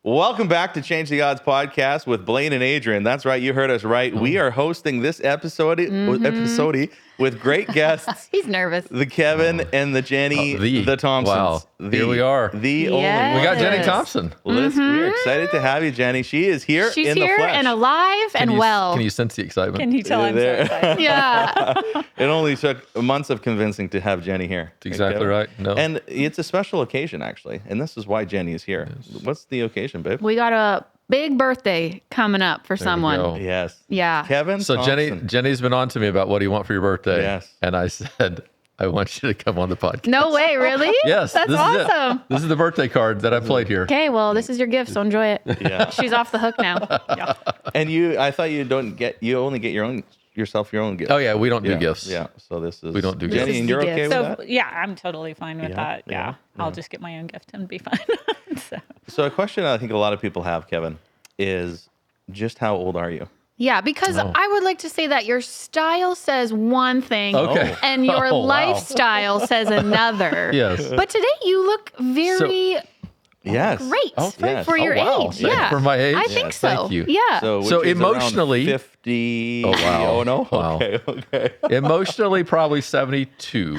Welcome back to Change the Odds podcast with Blaine and Adrienne. That's right, you heard us right. We are hosting this episode with great guests. He's nervous. The Kevin and the Jenny, the Thompsons. Wow, here we are. The only Yes. We got Jenny Thompson. We're excited to have you, Jenny. She is here She's in the here flesh. and alive and well. Can you sense the excitement? Can you tell I'm so excited? Yeah. It only took months of convincing to have Jenny here. That's exactly right. No. And it's a special occasion, actually. And this is why Jenny is here. Yes. What's the occasion, babe? We got a big birthday coming up for There we someone. go. Yes. Yeah. Kevin So Thompson. Jenny's been on to me about what do you want for your birthday? Yes. And I said, I want you to come on the podcast. No way, really? Yes. That's this awesome. Is it. This is the birthday card that I played here. Okay, well, this is your gift, so enjoy it. Yeah. She's off the hook now. Yeah. And I thought you only get yourself your own gift. Oh yeah, we don't do Yeah, gifts. Yeah. So this is We don't do Jenny, gifts. and you're This is okay the with So that? yeah, I'm totally fine with Yeah, that. yeah, Yeah. yeah. I'll just get my own gift and be fine. So a question I think a lot of people have, Kevin, is just how old are you? Yeah, because Oh. I would like to say that your style says one thing Okay. and your Oh, wow. lifestyle says another. Yes. But today you look very Yes. great Oh, yes. for your wow. age. Thank- Yeah. for my age? I think Yes, so. thank you. Yeah. So, So which is around emotionally- 50. Oh, wow. Oh no. Wow. Okay. Emotionally, probably 72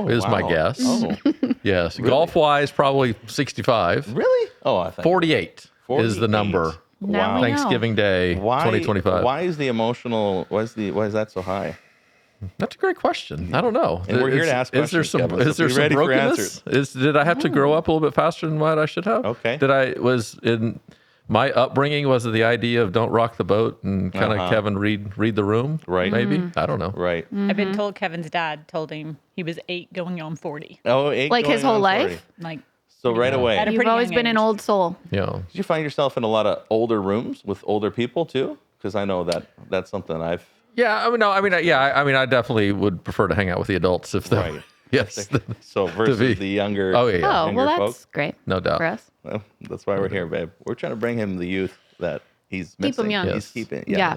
is my wow. guess. Oh, Yes. Golf wise, probably 65. really? Oh, I think 48 is 48. the number. Now we Wow. know. Thanksgiving Day, Why 2025. Why is the emotional? Why is that so high? That's a great question. I don't know. And we're here to ask Is there questions, some Kevin, so is there be some ready for brokenness? Did I have to grow up a little bit faster than what I should have? Okay. Was in my upbringing, was it the idea of don't rock the boat and kind of Kevin read the room? Right. Maybe. I don't know. Right. I've been told Kevin's dad told him he was 8 going on 40. Oh, 8 Like his going whole on 40. life? Like, So right away. At a Did You've pretty always young been an age. old soul. Yeah. you find yourself in a lot of older rooms with older people too? Because I know that's something I've. Yeah. I definitely would prefer to hang out with the adults if they're Right. yes. So versus be. the younger. Oh, yeah. Oh, younger well, that's folks. great No doubt. for us. Well, that's why we're here, babe. We're trying to bring him the youth that he's Keep him missing. young. He's Yes. keeping. Yeah.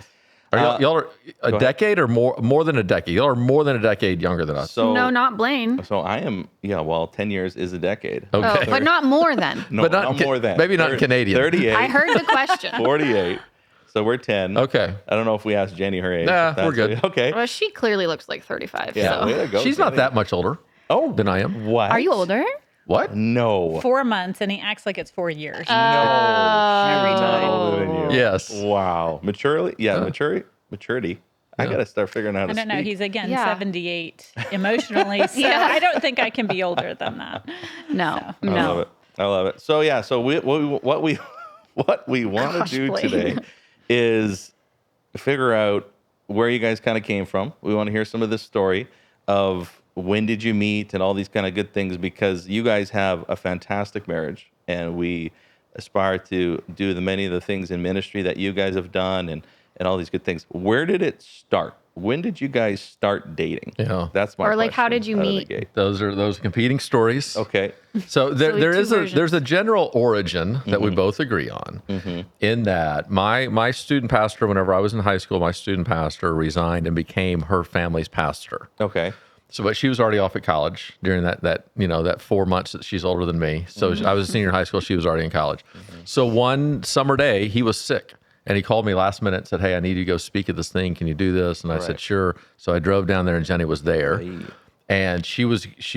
Are y'all are a ahead. decade or more than a decade? Y'all are more than a decade younger than us. So No, not Blaine. So I am. Yeah. Well, 10 years is a decade. Okay. Oh, but not more than. No, But not more than. maybe not Canadian. 38. I heard the question. 48. So we're 10. Okay. I don't know if we asked Jenny her age. Nah, if that's we're good. what- Okay. Well, she clearly looks like 35. Yeah. So. Way to go, She's not Jenny. that much older Oh, than I am. what? Are you older? What? No. 4 months, and he acts like it's 4 years. No. Every She's time. older than you. Yes. Wow. Maturely? Yeah, maturity. I got to start figuring out how I to don't know. speak. He's again Yeah. 78 emotionally, so Yeah. I don't think I can be older than that. No. I love No. it. I love it. So yeah, so what we want to Gosh, do Blaine. today is figure out where you guys kind of came from. We want to hear some of this story of when did you meet and all these kind of good things, because you guys have a fantastic marriage and we aspire to do many of the things in ministry that you guys have done and all these good things. Where did it start? When did you guys start dating? Yeah. That's my Or, like, how question did you out of the meet? gate. Those are competing stories. Okay. So there, we there have is two a versions. there's a general origin that we both agree on. In that my student pastor, whenever I was in high school, my student pastor resigned and became her family's pastor. Okay. So, but she was already off at college during that 4 months that she's older than me. So I was a senior in high school. She was already in college. So one summer day, he was sick. And he called me last minute and said, "Hey, I need you to go speak at this thing. Can you do this?" And I Right. said, "Sure." So I drove down there and Jenny was there. And she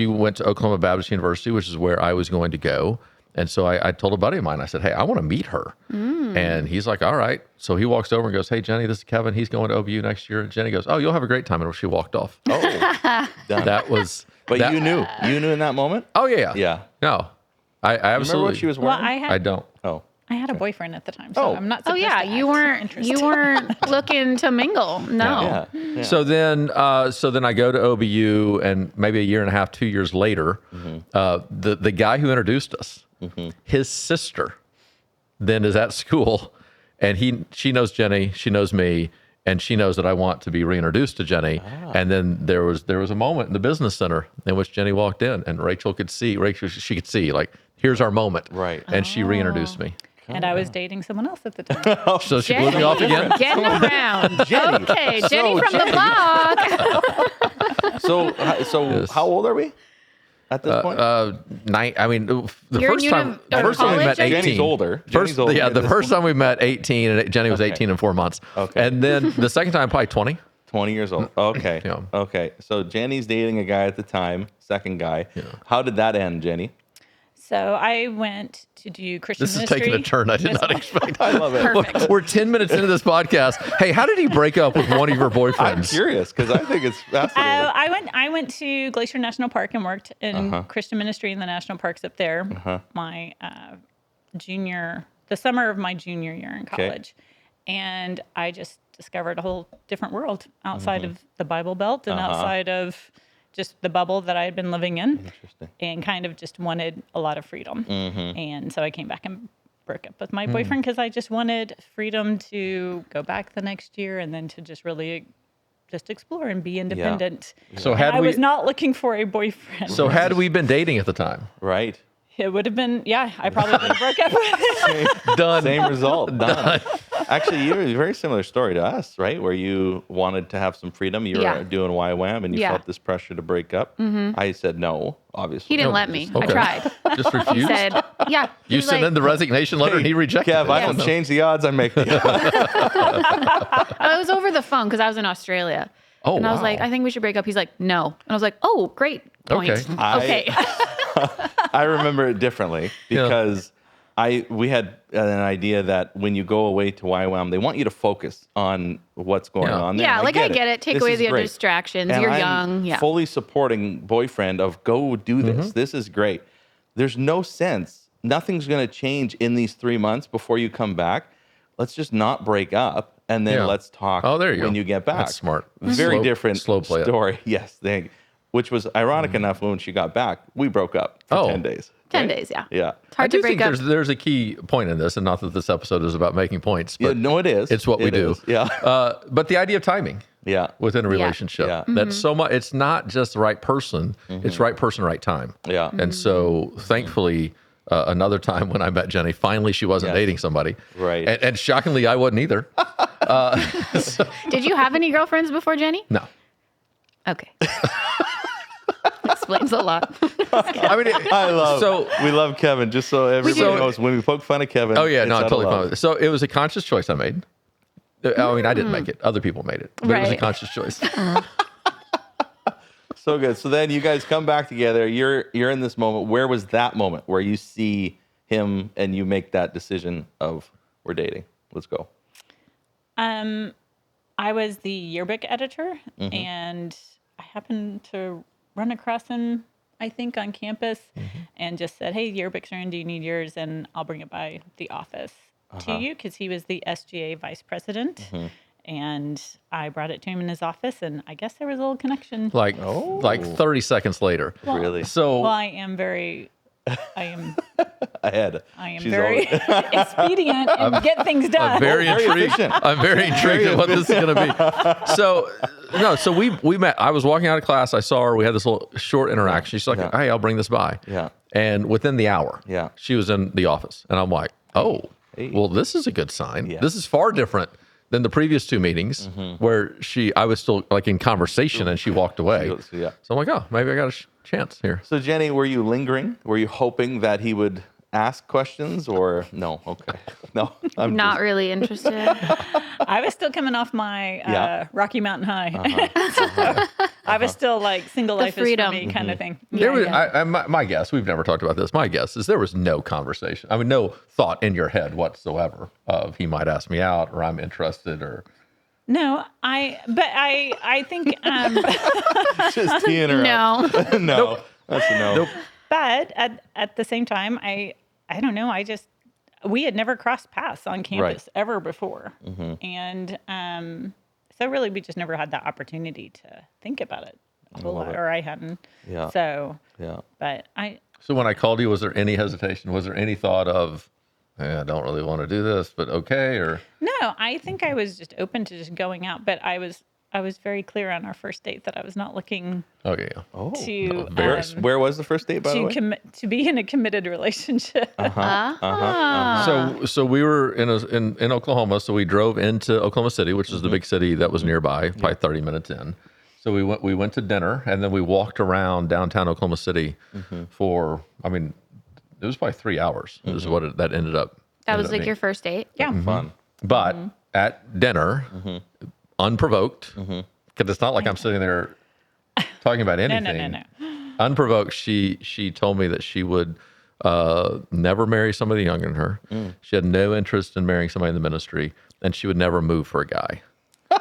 went to Oklahoma Baptist University, which is where I was going to go. And so I told a buddy of mine, I said, "Hey, I want to meet her." And he's like, "All right." So he walks over and goes, "Hey, Jenny, this is Kevin. He's going to OBU next year." And Jenny goes, "Oh, you'll have a great time." And she walked off. Oh, done. That was. But that- you knew in that moment? Oh yeah. Yeah. No, I Remember absolutely. what she was Well, wearing? I don't. Oh. I had a boyfriend at the time, so Oh. I'm not Oh supposed yeah, to you act weren't interested. looking to mingle. No. Yeah. So then I go to OBU, and maybe a year and a half, 2 years later, the guy who introduced us, his sister, then is at school, and she knows Jenny, she knows me, and she knows that I want to be reintroduced to Jenny. And then there was a moment in the business center in which Jenny walked in, and Rachel could see like, here's our moment, Right. And she reintroduced me. And I was dating someone else at the time. So she blew me off again. Getting around. Jenny. Okay, So, Jenny from Jenny. the block. So Yes. how old are we? at this point? I mean, the You're in first time we college, met, Jenny? 18. Jenny's older. First, Jenny's older yeah, at the this first point. time we met, 18, and Jenny was Okay. 18 and 4 months. Okay. And then the second time, probably 20. 20 years old. Okay. Yeah. Okay. So Jenny's dating a guy at the time, second guy. How did that end, Jenny? So I went to do Christian This is ministry. taking a turn I did not expect. I love it. Perfect. We're 10 minutes into this podcast. Hey, how did he break up with one of your I'm boyfriends? curious because I think it's fascinating. I went to Glacier National Park and worked in Christian ministry in the national parks up there. My the summer of my junior year in college, and I just discovered a whole different world outside of the Bible Belt and outside of just the bubble that I had been living in. Interesting. And kind of just wanted a lot of freedom. And so I came back and broke up with my boyfriend because I just wanted freedom to go back the next year and then to just really just explore and be independent. So And had I we was not looking for a boyfriend. so had we been dating at the time? Right. It would have been, I probably would have broke up with him. Done. Same result. Done. Actually, you have a very similar story to us, right? Where you wanted to have some freedom. You Yeah. were doing YWAM and you Yeah. felt this pressure to break up. I said no, obviously. He didn't No, let me. okay. I tried. Just He refused? said, yeah. You He's sent like, in the resignation letter and he rejected Kev, it. I don't change the odds, I make the odds. I was over the phone because I was in Australia. Oh, And I was wow. like, I think we should break up. He's like, no. And I was like, oh, great point. Okay. Okay. I remember it differently because we had an idea that when you go away to YWAM, they want you to focus on what's going Yeah. on there. Yeah, And like I get it. Take This away is the great. distractions. And You're I'm young. Yeah. fully supporting boyfriend of go do this. This is great. There's no sense. Nothing's going to change in these 3 months before you come back. Let's just not break up and then Yeah. let's talk Oh, there you when go. you get back. That's smart. Very Slow- different slow play it. story. Yes, thank you. Which was ironic enough when she got back, we broke up for Oh. 10 days. 10 right? days, yeah. Yeah. It's hard I do to break think up. there's a key point in this, and not that this episode is about making points, Yeah, but no, it is. it's what we It do. is. Yeah. But the idea of timing Yeah. within a relationship, Yeah. that's so much. It's not just the right person; it's right person, right time. Yeah. And so, thankfully, another time when I met Jenny, finally she wasn't Yes. dating somebody, Right. And shockingly, I wasn't either. Did you have any girlfriends before Jenny? No, Okay. Explains a lot. I mean, We love Kevin, just so everybody do. knows. When we poke fun at Kevin, Oh yeah, it's no, out of totally love. fine with it. So it was a conscious choice I made. I mean, I didn't make it; other people made it, but it was a Right. conscious choice. So good. So then you guys come back together. You're in this moment. Where was that moment where you see him and you make that decision of we're dating? Let's go. I was the yearbook editor, and I happened to run across him, I think, on campus, and just said, "Hey, yearbooks are in. Do you need yours? And I'll bring it by the office to you," because he was the SGA vice president. And I brought it to him in his office, and I guess there was a little connection. Like 30 seconds later. Really? So Well, I am very Ahead. I am She's very always- expedient and get things done. I'm very intrigued. efficient. I'm very intrigued at what this is going to be. So we met. I was walking out of class. I saw her. We had this little short interaction. She's like, Yeah. "Hey, I'll bring this by." Yeah. And within the hour, Yeah. she was in the office, and I'm like, "Oh, Hey. well, this is a good sign. Yeah. This is far different than the previous two meetings where I was still like in conversation and she walked away. Yeah. So I'm like, oh, maybe I got a chance here. So Jenny, were you lingering? Were you hoping that he would ask questions or no? Okay. No. I'm Not just- really interested. I was still coming off my Yeah. Rocky Mountain High. I was still like single The life freedom. is for me kind of thing. There was, yeah. my guess, we've never talked about this. My guess is there was no conversation. I mean, no thought in your head whatsoever of he might ask me out or I'm interested or. No, I think, just teeing her up. No. No. That's a no. Nope. but at the same time, I don't know. We had never crossed paths on campus ever before. And so really we just never had that opportunity to think about it a whole love lot, it. or I hadn't. Yeah. So, Yeah. but So when I called you, was there any hesitation? Was there any thought of, I don't really want to do this, but okay? Or no, I think I was just open to just going out, but I was very clear on our first date that I was not looking okay, yeah. Oh. to Where was the first date, by the way? to be in a committed relationship. So we were in Oklahoma. So we drove into Oklahoma City, which is the big city that was nearby, probably 30 minutes in. So we went to dinner, and then we walked around downtown Oklahoma City for, I mean, it was probably 3 hours. Is what that ended up. That was like being. your first date? Yeah. Fun. But at dinner, unprovoked, because it's not like I'm sitting there talking about anything. No. Unprovoked, she told me that she would never marry somebody younger than her. She had no interest in marrying somebody in the ministry, and she would never move for a guy.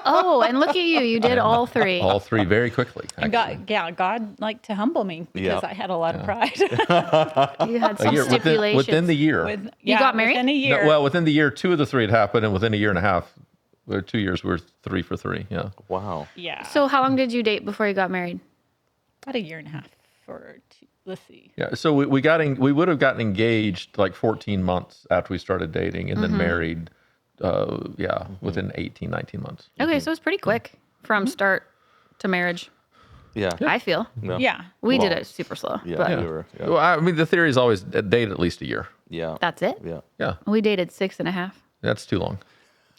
Oh, and look at you. You did all three. All three very quickly. And God liked to humble me because Yeah. I had a lot of pride. You had some Within, stipulations. within the year. You got married? Within a year. No, well, within the year, 2 of the 3 had happened, and within a year and a half, or 2 years, we were 3 for 3. Yeah. Wow. yeah. So how long did you date before you got married? about a year and a half or two. Let's see. Yeah. So we would have gotten engaged like 14 months after we started dating, and then married. Within 18, 19 months. Okay, so it's pretty quick from start to marriage, Yeah. I feel. No. Yeah. We did Well, it super slow. Yeah. But We were, yeah. Well, I mean, the theory is always date at least a year. Yeah. that's it? Yeah. Yeah. We dated 6.5. That's too long.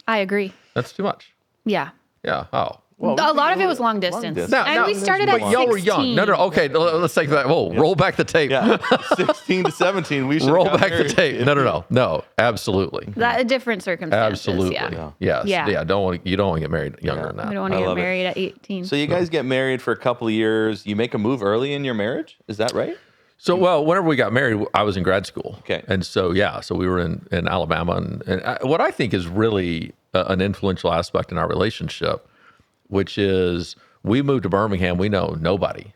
I agree. That's too much. Yeah. Yeah. Oh. Well, A lot of it was long distance. Now- And now- we started at But y'all were young. 16. No. Okay. Let's take that. Whoa. Roll back the tape. Yeah. 16 to 17. We should Roll back the tape. No. Absolutely. That a different circumstances. Absolutely. Yeah. Yes. Yeah. Yeah. You don't want to get married younger than that. We don't want to I get love it. married at 18. So you guys get married for a couple of years. You make a move early in your marriage. Is that right? So, well, whenever we got married, I was in grad school. Okay. And so, so we were in Alabama. And what I think is really an influential aspect in our relationship, which is we moved to Birmingham. We know nobody.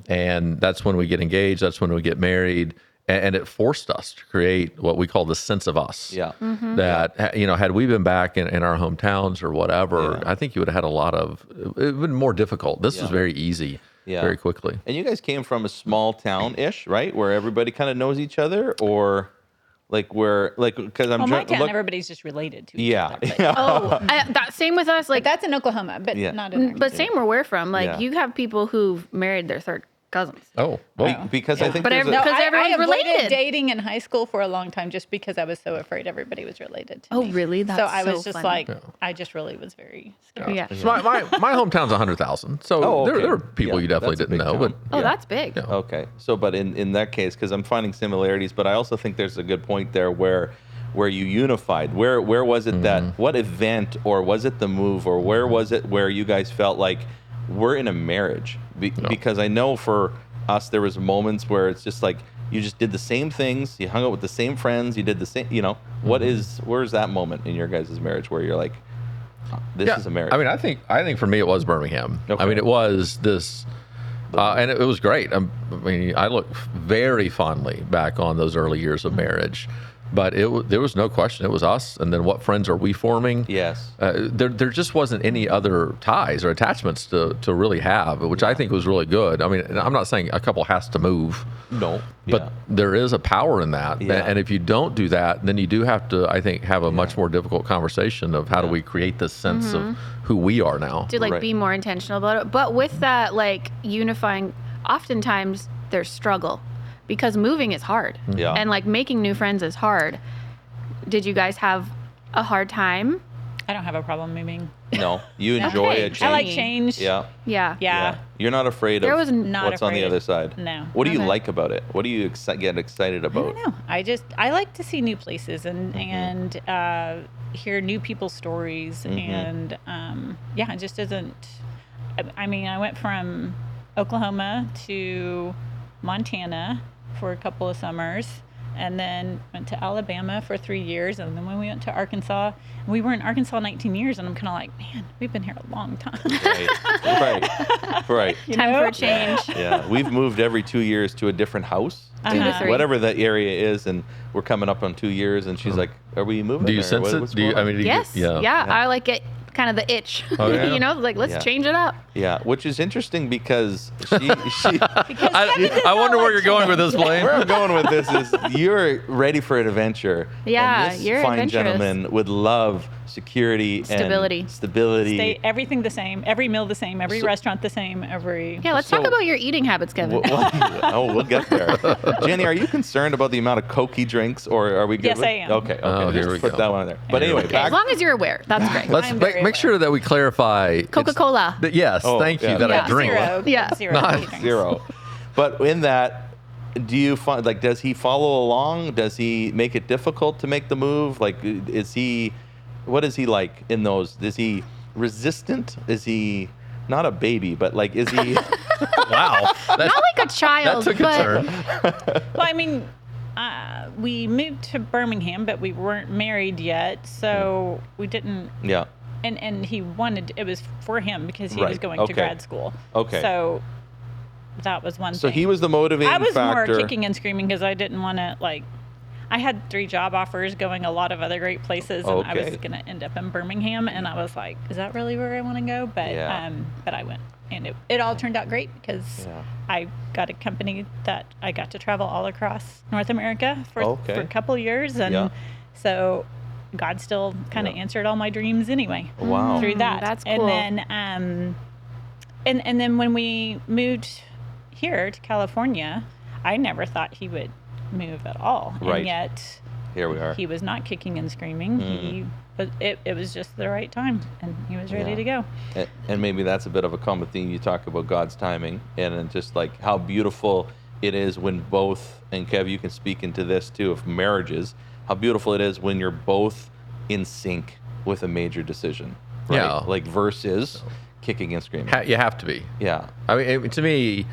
And that's when we get engaged. That's when we get married. And it forced us to create what we call the sense of us. Yeah. That, had we been back in our hometowns or whatever, Yeah. I think you would have had it would have been more difficult. This was very easy, Yeah. very quickly. And you guys came from a small town-ish, right? Where everybody kind of knows each other, or because I'm Well, my trying town, look. everybody's just related to each Yeah. other. But, Yeah. Oh, that same with us. Like, but that's in Oklahoma, but Yeah. not in but same where we're from. Like, Yeah. you have people who've married their third cousins. Oh, well. Because I think But there's every- a, because I everyone's avoided related. dating in high school for a long time just because I was so afraid everybody was related to Oh, me. really? So That's I was so just funny. like, I just really was very scared. Yeah. So my hometown's 100,000. So Oh, okay. there are people Yeah, you definitely that's a didn't big know, town. but Oh, Yeah. that's big. Okay. So, but in that case, because I'm finding similarities, but I also think there's a good point there where you unified. Where was it that, what event, or was it the move, or where was it where you guys felt like we're in a marriage? Because I know for us, there was moments where it's just like, you just did the same things, you hung out with the same friends, you did the same, where's that moment in your guys' marriage where you're like, this is a marriage? I mean, I think for me it was Birmingham. Okay. I mean, it was this, and it was great. I mean, I look very fondly back on those early years of marriage, but there was no question it was us. And then what friends are we forming? Yes. There just wasn't any other ties or attachments to really have, which I think was really good. I mean, I'm not saying a couple has to move. No. But there is a power in that. Yeah. And if you don't do that, then you do have to, I think, have a much more difficult conversation of how do we create this sense of who we are now. To Right. be more intentional about it. But with that, unifying, oftentimes there's struggle because moving is hard. Yeah. And making new friends is hard. Did you guys have a hard time? I don't have a problem moving. No. You enjoy Okay. a change. I like change. Yeah. Yeah. Yeah. You're not afraid There of was Not what's on the afraid. other side. No. What do you Okay. like about it? What do you get excited I about? don't know. I like to see new places and hear new people's stories and it just isn't. I mean, I went from Oklahoma to Montana for a couple of summers, and then went to Alabama for 3 years, and then when we went to Arkansas, we were in Arkansas 19 years, and I'm kind of like, man, we've been here a long time. Right. Time for a change. Yeah. We've moved every 2 years to a different house. 2 to 3. Whatever that area is, and we're coming up on 2 years, and she's like, "Are we moving?" Do you or sense what's it? Do you, going I on?" mean, do you Yes. get, Yeah. I like it. Kind of the itch. Oh, yeah? Let's Yeah. change it up. Yeah, which is interesting because she I wonder where you're going with this, Blaine. where I'm going with this is you're ready for an adventure. Yeah, and this you're fine adventurous. gentleman would love security Stability. and stability. Stay everything the same, every meal the same, every restaurant the same, every. Yeah, let's talk So- about your eating habits, Kevin. We'll get there. Jenny, are you concerned about the amount of Coke he drinks, or are we good? Yes, with- I am. Okay. Oh, here just we put go. that one in there. But anyway, Okay, as long as you're aware, that's great. Let's I'm make, very make sure that we clarify. it's- Coca-Cola. Yes, Oh, thank you. yeah. That Yeah. I drink. Zero. Yeah. Zero. Not he drinks. 0. But in that, do you find, like, does he follow along? Does he make it difficult to make the move? Like, what is he like in those? Is he resistant? Is he not a baby, but like, is he? Wow. Not like a That child, took a but turn. Well, I mean, we moved to Birmingham, but we weren't married yet, so we didn't. Yeah. And he wanted, it was for him because he was Right. going Okay. to grad school. Okay. So that was one So thing. he was the motivating I was factor. more kicking and screaming because I didn't want to, like, I had 3 job offers going a lot of other great places, and I Okay. was going to end up in Birmingham, and I was like, is that really where I want to go? But Yeah. but I went, and it all turned out great because Yeah. I got a company that I got to travel all across North America for Okay. a couple of years, and Yeah. so God still kind of Yeah. answered all my dreams anyway Wow. through that. That's cool. And then and then when we moved here to California, I never thought he would move at all. Right. And yet Here we are. he was not kicking and screaming. It was just the right time, and he was ready Yeah. to go. And maybe that's a bit of a common theme. You talk about God's timing and just like how beautiful it is when both, and Kev, you can speak into this too, of marriages, how beautiful it is when you're both in sync with a major decision. Right? Yeah. Like versus kicking and screaming. You have to be. Yeah. I mean, to me,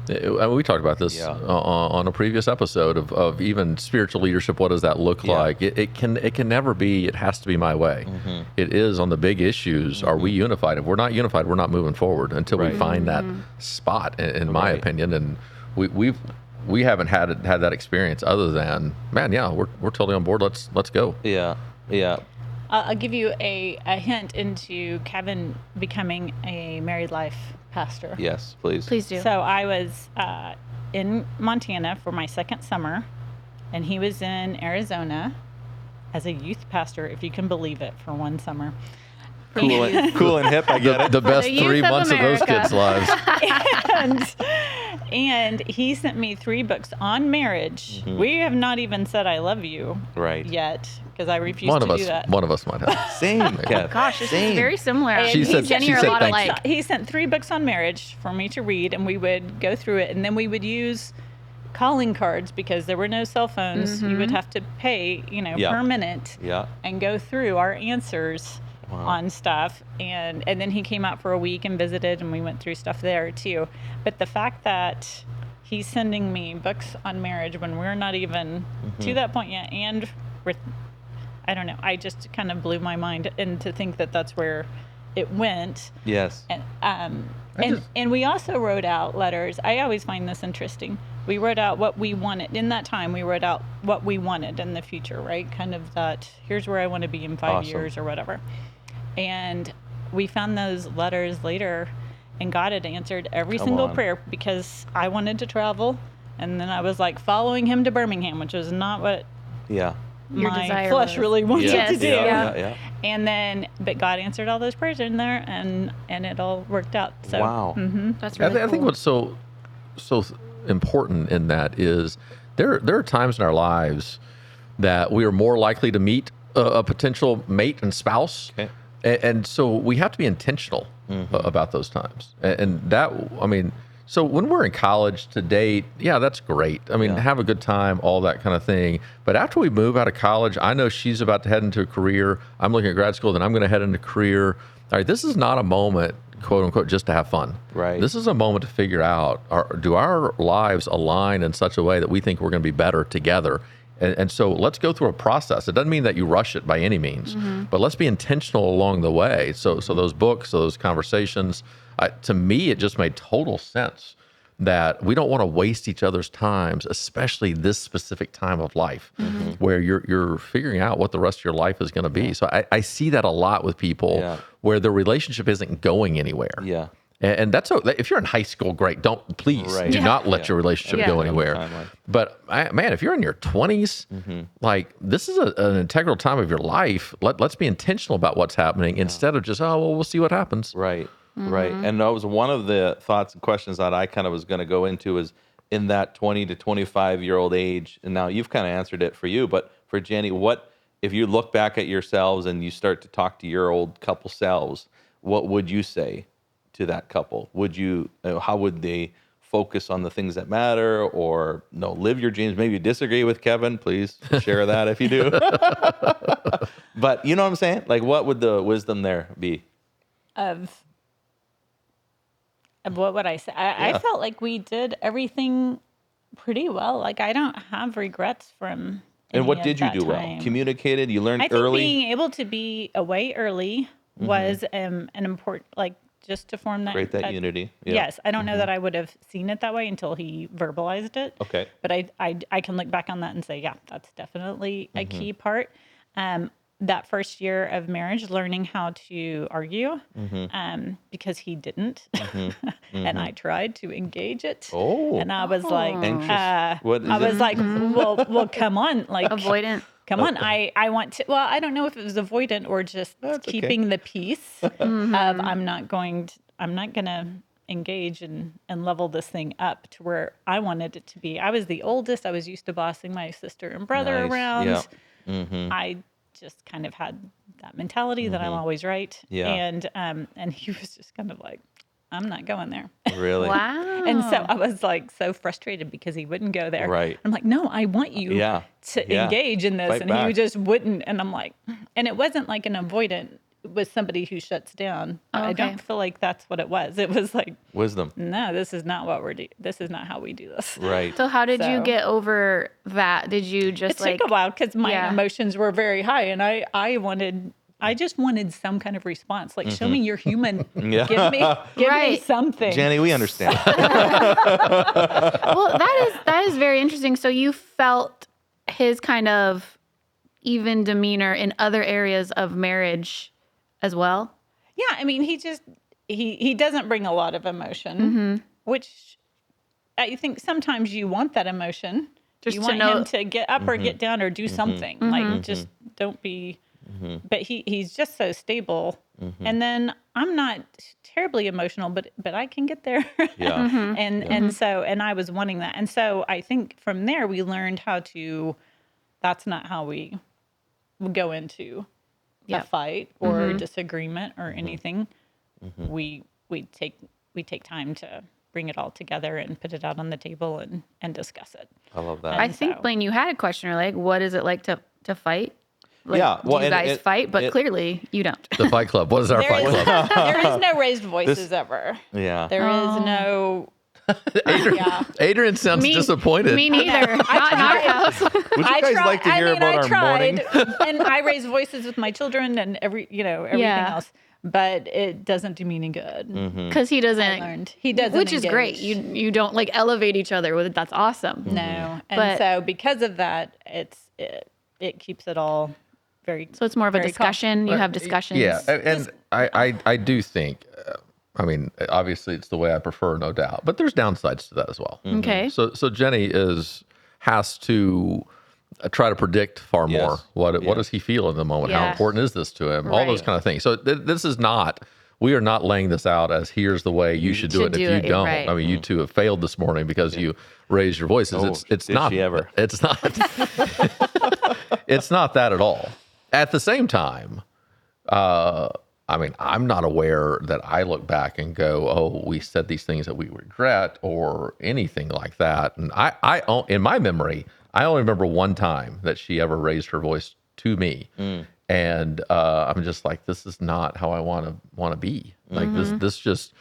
we talked about this Yeah. on a previous episode of even spiritual leadership. What does that look Yeah. like? It can never be. It has to be my way. Mm-hmm. It is on the big issues. Are we unified? If we're not unified, we're not moving forward until Right. we find that spot. In my Right. opinion, and we haven't had that experience. Other than, man, yeah, we're totally on board. Let's go. Yeah. Yeah. I'll give you a hint into Kevin becoming a married life pastor. Yes, please. please do. So I was in Montana for my second summer, and he was in Arizona as a youth pastor, if you can believe it, for one summer. Cool and hip, I get it. The best the youth 3 of months of those America. kids' lives. And he sent me 3 books on marriage. We have not even said "I love you" Right. yet because I refuse One to of do us, that. one of us might have. Same, Kev. Gosh, this Same. is very similar. And She he said- Jenny she are a said lot thank you. alike. He sent 3 books on marriage for me to read, and we would go through it, and then we would use calling cards because there were no cell phones. You would have to pay, Yeah. per minute, Yeah. and go through our answers on stuff. And then he came out for a week and visited, and we went through stuff there too. But the fact that he's sending me books on marriage when we're not even to that point yet, and I don't know, I just kind of blew my mind, and to think that that's where it went. Yes. And we also wrote out letters. I always find this interesting. We wrote out what we wanted in that time. We wrote out what we wanted in the future, right? Kind of that, here's where I want to be in 5 Awesome. years or whatever. And we found those letters later, and God had answered every Come single on. prayer because I wanted to travel. And then I was like following him to Birmingham, which was not what Yeah. Your my desire flesh was. really wanted Yeah. to do. Yeah. And then, but God answered all those prayers in there, and it all worked out. So, Wow. That's I, really I think cool. what's so important in that is there are times in our lives that we are more likely to meet a potential mate and spouse, Okay. and so we have to be intentional about those times. And that, I mean, so when we're in college to date, yeah, that's great. I mean, Yeah. have a good time, all that kind of thing. But after we move out of college, I know she's about to head into a career. I'm looking at grad school, then I'm going to head into career. All right, this is not a moment, quote unquote, just to have fun. Right. This is a moment to figure out, do our lives align in such a way that we think we're going to be better together? And so let's go through a process. It doesn't mean that you rush it by any means, but let's be intentional along the way. So those books, so those conversations, to me, it just made total sense that we don't want to waste each other's times, especially this specific time of life where you're figuring out what the rest of your life is going to be. So I see that a lot with people Yeah. where the relationship isn't going anywhere. Yeah. And that's if you're in high school, great. Please Right. do Yeah. not let Yeah. your relationship Yeah. go Yeah. anywhere. Timeline. But man, if you're in your 20s, like this is an integral time of your life. Let's be intentional about what's happening instead of just, oh, well, we'll see what happens. Right. Right. And that was one of the thoughts and questions that I kind of was going to go into is in that 20 to 25-year-old age. And now you've kind of answered it for you, but for Jenny, what if you look back at yourselves and you start to talk to your old couple selves, what would you say to that couple? Would you, how would they focus on the things that matter, or no, live your dreams? Maybe you disagree with Kevin, please share that if you do. But you know what I'm saying? Like, what would the wisdom there be? Of what would I say? I felt like we did everything pretty well. Like, I don't have regrets from And any what of did you that do well? time. Communicated? You learned I think early? being able to be away early was an important, like, just to form that. Create that unity. Yeah. Yes. I don't know that I would have seen it that way until he verbalized it. Okay. But I can look back on that and say, yeah, that's definitely a key part. That first year of marriage, learning how to argue, because he didn't, and I tried to engage it. Oh. And I was like, Anxious. What is I was it? like, well, come on, like Avoidant. come on. I want to. Well, I don't know if it was avoidant or just keeping the peace of I'm not gonna engage and level this thing up to where I wanted it to be. I was the oldest. I was used to bossing my sister and brother Nice. around. Yeah. I just kind of had that mentality that I'm always right. Yeah. And he was just kind of like, I'm not going there. Really? Wow. And so I was like so frustrated because he wouldn't go there. Right. I'm like, no, I want you to engage in this. Fight And back. he just wouldn't. And I'm like, and it wasn't like an avoidant. It was somebody who shuts down. Oh, I okay. don't feel like that's what it was. It was like, Wisdom. no, this is not what we're doing. This is not how we do this. Right. So how did you So- get over that? Did you just It like took a while because my Yeah. emotions were very high, and I just wanted some kind of response. Like, show me you're human. Yeah. Give me Right. something. Jenny, we understand. Well, that is very interesting. So you felt his kind of even demeanor in other areas of marriage as well? Yeah, I mean, he doesn't bring a lot of emotion, which I think sometimes you want that emotion. Just you to want know- him to get up or get down or do something. Like, just don't be. But he's just so stable. And then I'm not terribly emotional, but I can get there. Yeah. And so I was wanting that. And so I think from there we learned how to. That's not how we go into a fight or disagreement or anything. We take time to bring it all together and put it out on the table and discuss it. I love that. I think, so- Blaine, you had a question like, what is it like to fight? Like, Yeah, well, do you and guys fight? But clearly you don't. The Fight Club. What is our There Fight is, Club? there is no raised voices ever. Yeah. There is no. Yeah. Adrian sounds disappointed. Me neither. Not in our house. Would you guys like to hear about our morning? and I raise voices with my children and everything Yeah. else, but it doesn't do me any good. Because he I doesn't. learned he doesn't, Which is great. engage. You don't like elevate each other with it. That's awesome. No, and But- so because of that, it keeps it all very. So it's more of a Very discussion. You have discussions. Yeah, and I do think, I mean, obviously it's the way I prefer, no doubt, but there's downsides to that as well. Okay. So Jenny has to try to predict far more Yes. what does he feel in the moment, how Yeah. important is this to him, all those Right. kind of things. So this is not. We are not laying this out as here's the way you should do it. should If do you it, don't, right. I mean, you two have failed this morning because you raised your voices. Oh, it's did not. she ever. It's not. It's not that at all. At the same time, I mean, I'm not aware that I look back and go, "Oh, we said these things that we regret," or anything like that. And in my memory, I only remember one time that she ever raised her voice to me, and I'm just like, "This is not how I want to be." Like this just.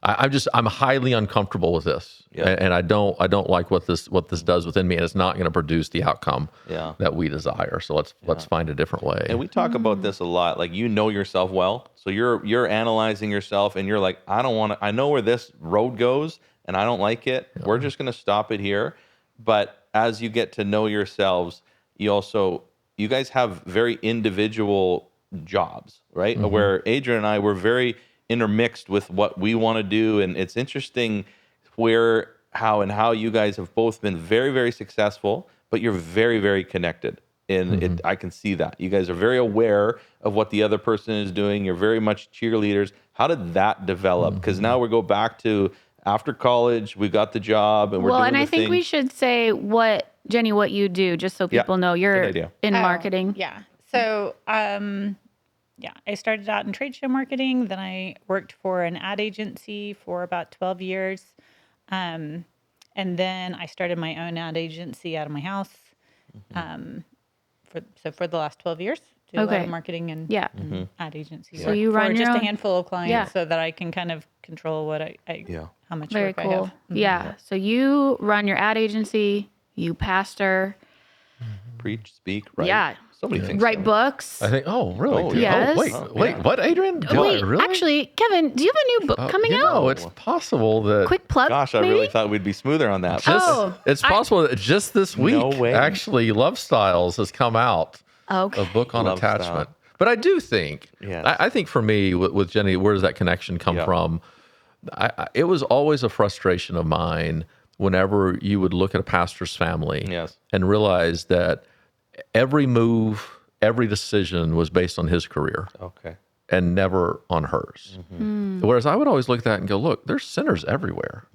I'm highly uncomfortable with this, Yeah. and I don't like what this does within me, and it's not going to produce the outcome Yeah. that we desire. So let's find a different way. And we talk about this a lot. Like, you know yourself well, so you're analyzing yourself, and you're like, I don't want to. I know where this road goes, and I don't like it. We're just going to stop it here. But as you get to know yourselves, you guys have very individual jobs, right? Where Adrian and I were very intermixed with what we want to do, and it's interesting how you guys have both been very, very successful, but you're very, very connected. And I can see that you guys are very aware of what the other person is doing. You're very much cheerleaders. How did that develop? Because now we go back to after college, we got the job, and we're doing and the I think thing. we should say what you do, just so people know good you're idea. in Oh, marketing. Yeah. So, yeah, I started out in trade show marketing. Then I worked for an ad agency for about 12 years. And then I started my own ad agency out of my house. For the last 12 years, do a lot Okay. of marketing and, Yeah. and ad agency So work you run for your just own- a handful of clients Yeah. so that I can kind of control what Yeah. how much Very work I cool. have. Yeah. So you run your ad agency, you pastor, Preach, speak, write. Yeah. So many things. write Kevin. books. I think. Oh, really? Oh, dude? yes. Oh, wait, Oh, wait. yeah. What, Adrian? Do I Wait, really? actually, Kevin, do you have a new book coming you out? know, it's possible that Quick plug. Gosh, I maybe? really thought we'd be smoother on that. just Oh, it's possible that just this week, No way. actually, Love Styles has come out. Okay. A book on Love attachment. style. But I do think, Yes. I think for me with Jenny, where does that connection come Yeah. from? It was always a frustration of mine whenever you would look at a pastor's family Yes. and realize that every move, every decision was based on his career Okay. and never on hers. Whereas I would always look at that and go, look, there's sinners everywhere.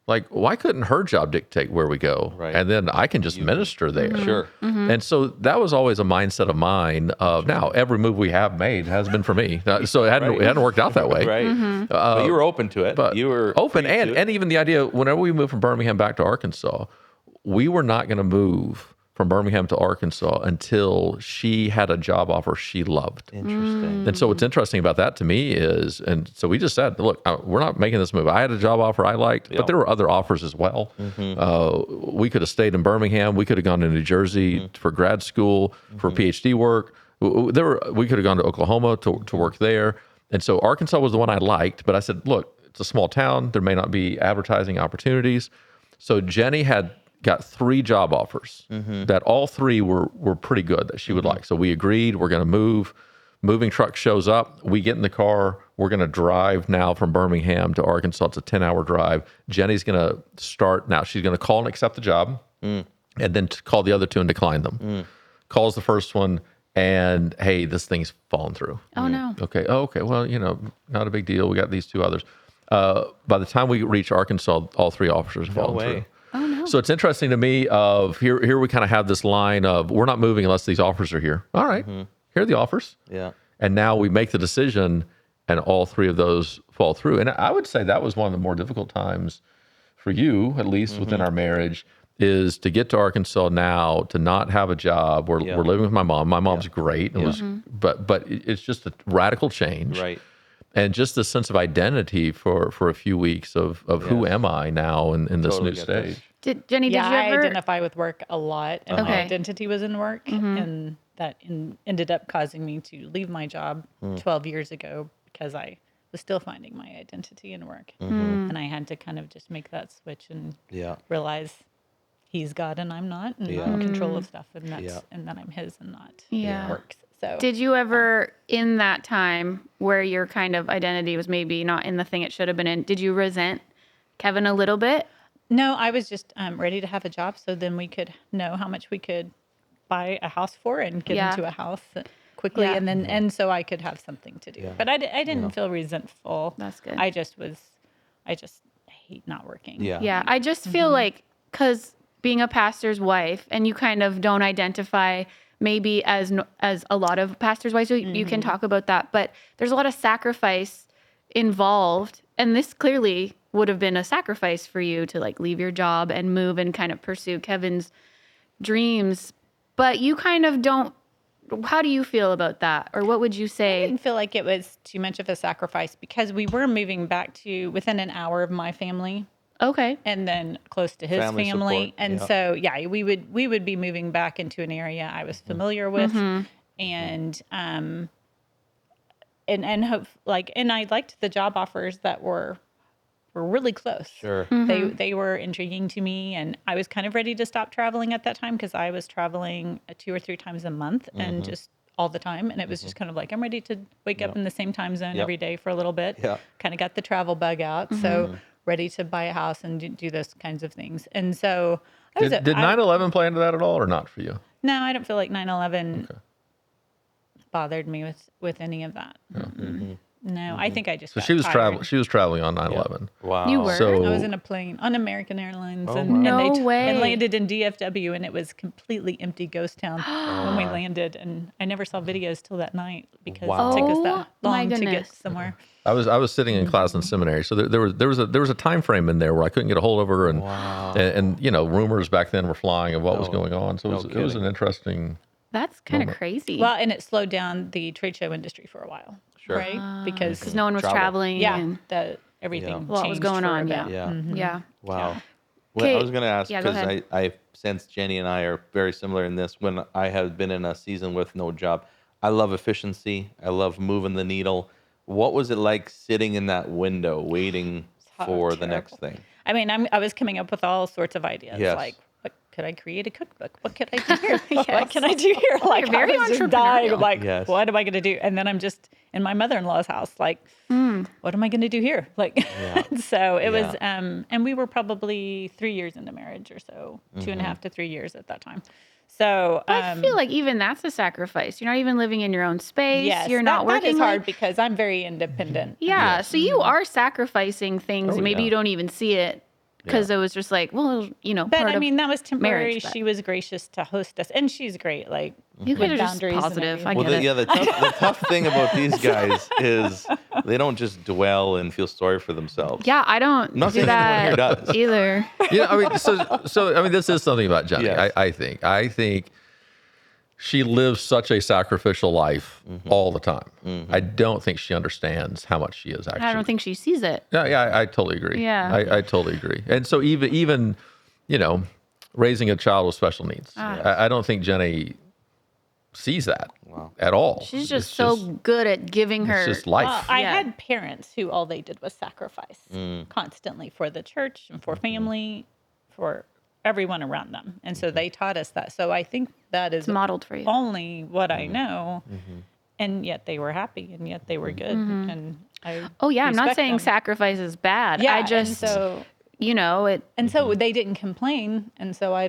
Like, why couldn't her job dictate where we go? Right. And then I can just minister there. Sure. And so that was always a mindset of mine of now every move we have made has been for me. So it hadn't worked out that way. Right. But you were open to it. But you were open free to it. and even the idea whenever we moved from Birmingham back to Arkansas, we were not going to move from Birmingham to Arkansas until she had a job offer she loved. Interesting. And so what's interesting about that to me is, and so we just said, look, we're not making this move. I had a job offer I liked, but there were other offers as well. We could have stayed in Birmingham. We could have gone to New Jersey for grad school, for PhD work. We could have gone to Oklahoma to work there. And so Arkansas was the one I liked, but I said, look, it's a small town. There may not be advertising opportunities. So Jenny had got 3 job offers that all 3 were pretty good that she would like. So we agreed we're going to move. Moving truck shows up. We get in the car. We're going to drive now from Birmingham to Arkansas. It's a 10-hour drive. Jenny's going to start now. She's going to call and accept the job and then call the other 2 and decline them. Calls the first one and, hey, this thing's fallen through. Oh, no. Okay. Oh, okay. Well, not a big deal. We got these 2 others. By the time we reach Arkansas, all 3 offers have fallen through. Oh, no. So it's interesting to me of here we kind of have this line of we're not moving unless these offers are here. All right, here are the offers. Yeah. And now we make the decision and all 3 of those fall through. And I would say that was one of the more difficult times for you, at least within our marriage, is to get to Arkansas now, to not have a job. We're living with my mom. My mom's great. It was, but it's just a radical change. Right. And just this sense of identity for a few weeks of who am I now in this Totally new get this. stage. Jenny, Yeah, did you I ever? identify with work a lot, and my Okay. identity was in work, and that ended up causing me to leave my job 12 years ago because I was still finding my identity in work, and I had to kind of just make that switch and Yeah. realize he's God and I'm not, and I'm in control of stuff, and that's and that I'm his and not Yeah. works. So Did you ever, in that time where your kind of identity was maybe not in the thing it should have been in, did you resent Kevin a little bit? No, I was just ready to have a job, so then we could know how much we could buy a house for and get Yeah. into a house quickly, Yeah. and so I could have something to do. Yeah. But I didn't feel resentful. That's good. I just hate not working. Yeah. Yeah, I just feel like because being a pastor's wife and you kind of don't identify maybe as a lot of pastors' wives, so you can talk about that, but there's a lot of sacrifice involved, and this clearly would have been a sacrifice for you to like leave your job and move and kind of pursue Kevin's dreams, but you kind of don't. How do you feel about that, or what would you I say? didn't feel like it was too much of a sacrifice because we were moving back to within an hour of my family. Okay. And then close to his Family family, support, and yeah. so we would be moving back into an area I was familiar with, and hope and I liked the job offers that were really close. Sure. They were intriguing to me, and I was kind of ready to stop traveling at that time because I was traveling 2 or 3 times a month and just all the time, and it was just kind of like I'm ready to wake up in the same time zone Yep. every day for a little bit. Yeah. Kind of got the travel bug out, so ready to buy a house and do those kinds of things. And so Did 9/11 play into that at all or not for you? No, I don't feel like 9/11 bothered me with any of that. No, I think I just So got she was tired. traveling. She was traveling on 9/11. Wow. You were? So I was in a plane on American Airlines Oh, and, wow. and No way. and landed in DFW, and it was completely empty ghost town when we my. landed. And I never saw videos till that night because Wow. it took us Oh, that my long to get goodness. somewhere. I was sitting in class in seminary, so there was a time frame in there where I couldn't get a hold of her, and and you know, rumors back then were flying of what was going on. So it was an interesting. That's kind of crazy. Well, and it slowed down the trade show industry for a while, Sure. right? Because no one was Travel. traveling. yeah, And, everything Yeah. A lot was changed going for a on, bit. Yeah. yeah. Wow. Well, Okay. I was going to ask Yeah, go because ahead. I sense Jenny and I are very similar in this. When I have been in a season with no job, I love efficiency. I love moving the needle. What was it like sitting in that window waiting for the next terrible. thing? I mean, I was coming up with all sorts of ideas, Yes. like what could I create a cookbook? What could I do here? What can I do here? Like very I was just dying. entrepreneurial. Like, Yes. what am I going to do? And then I'm just in my mother-in-law's house, like, what am I going to do here? Like, so it was, and we were probably 3 years into marriage or so, 2.5 to 3 years at that time. So I feel like even that's a sacrifice. You're not even living in your own space. yes, You're not that working. is hard like- because I'm very independent. yeah. So you are sacrificing things. Oh, Maybe yeah. you don't even see it because it was just like, well, you know, But part I mean, that was temporary. marriage, but- She was gracious to host us, and she's great. Like, you with guys are just boundaries and positive. I everything. get Well, it. the tough thing about these guys is they don't just dwell and feel sorry for themselves. Yeah, I don't Not do saying anyone here that does. either. Yeah, I mean, so I mean, this is something about Jenny. Yes. I think she lives such a sacrificial life all the time. I don't think she understands how much she is actually. I don't think she sees it. Yeah, I totally agree. Yeah. I totally agree. And so even you know, raising a child with special needs, I don't think Jenny sees that at all. She's just It's so good at giving her. it's just life. Well, I Yeah. had parents who all they did was sacrifice constantly for the church and for family, for everyone around them. And so they taught us that. So I think that is It's modeled for you. only what I know. And yet they were happy and yet they were good. And I Oh yeah, I'm not respect saying them. sacrifice is bad. Yeah, I just, and so you know, it. they didn't complain. And so I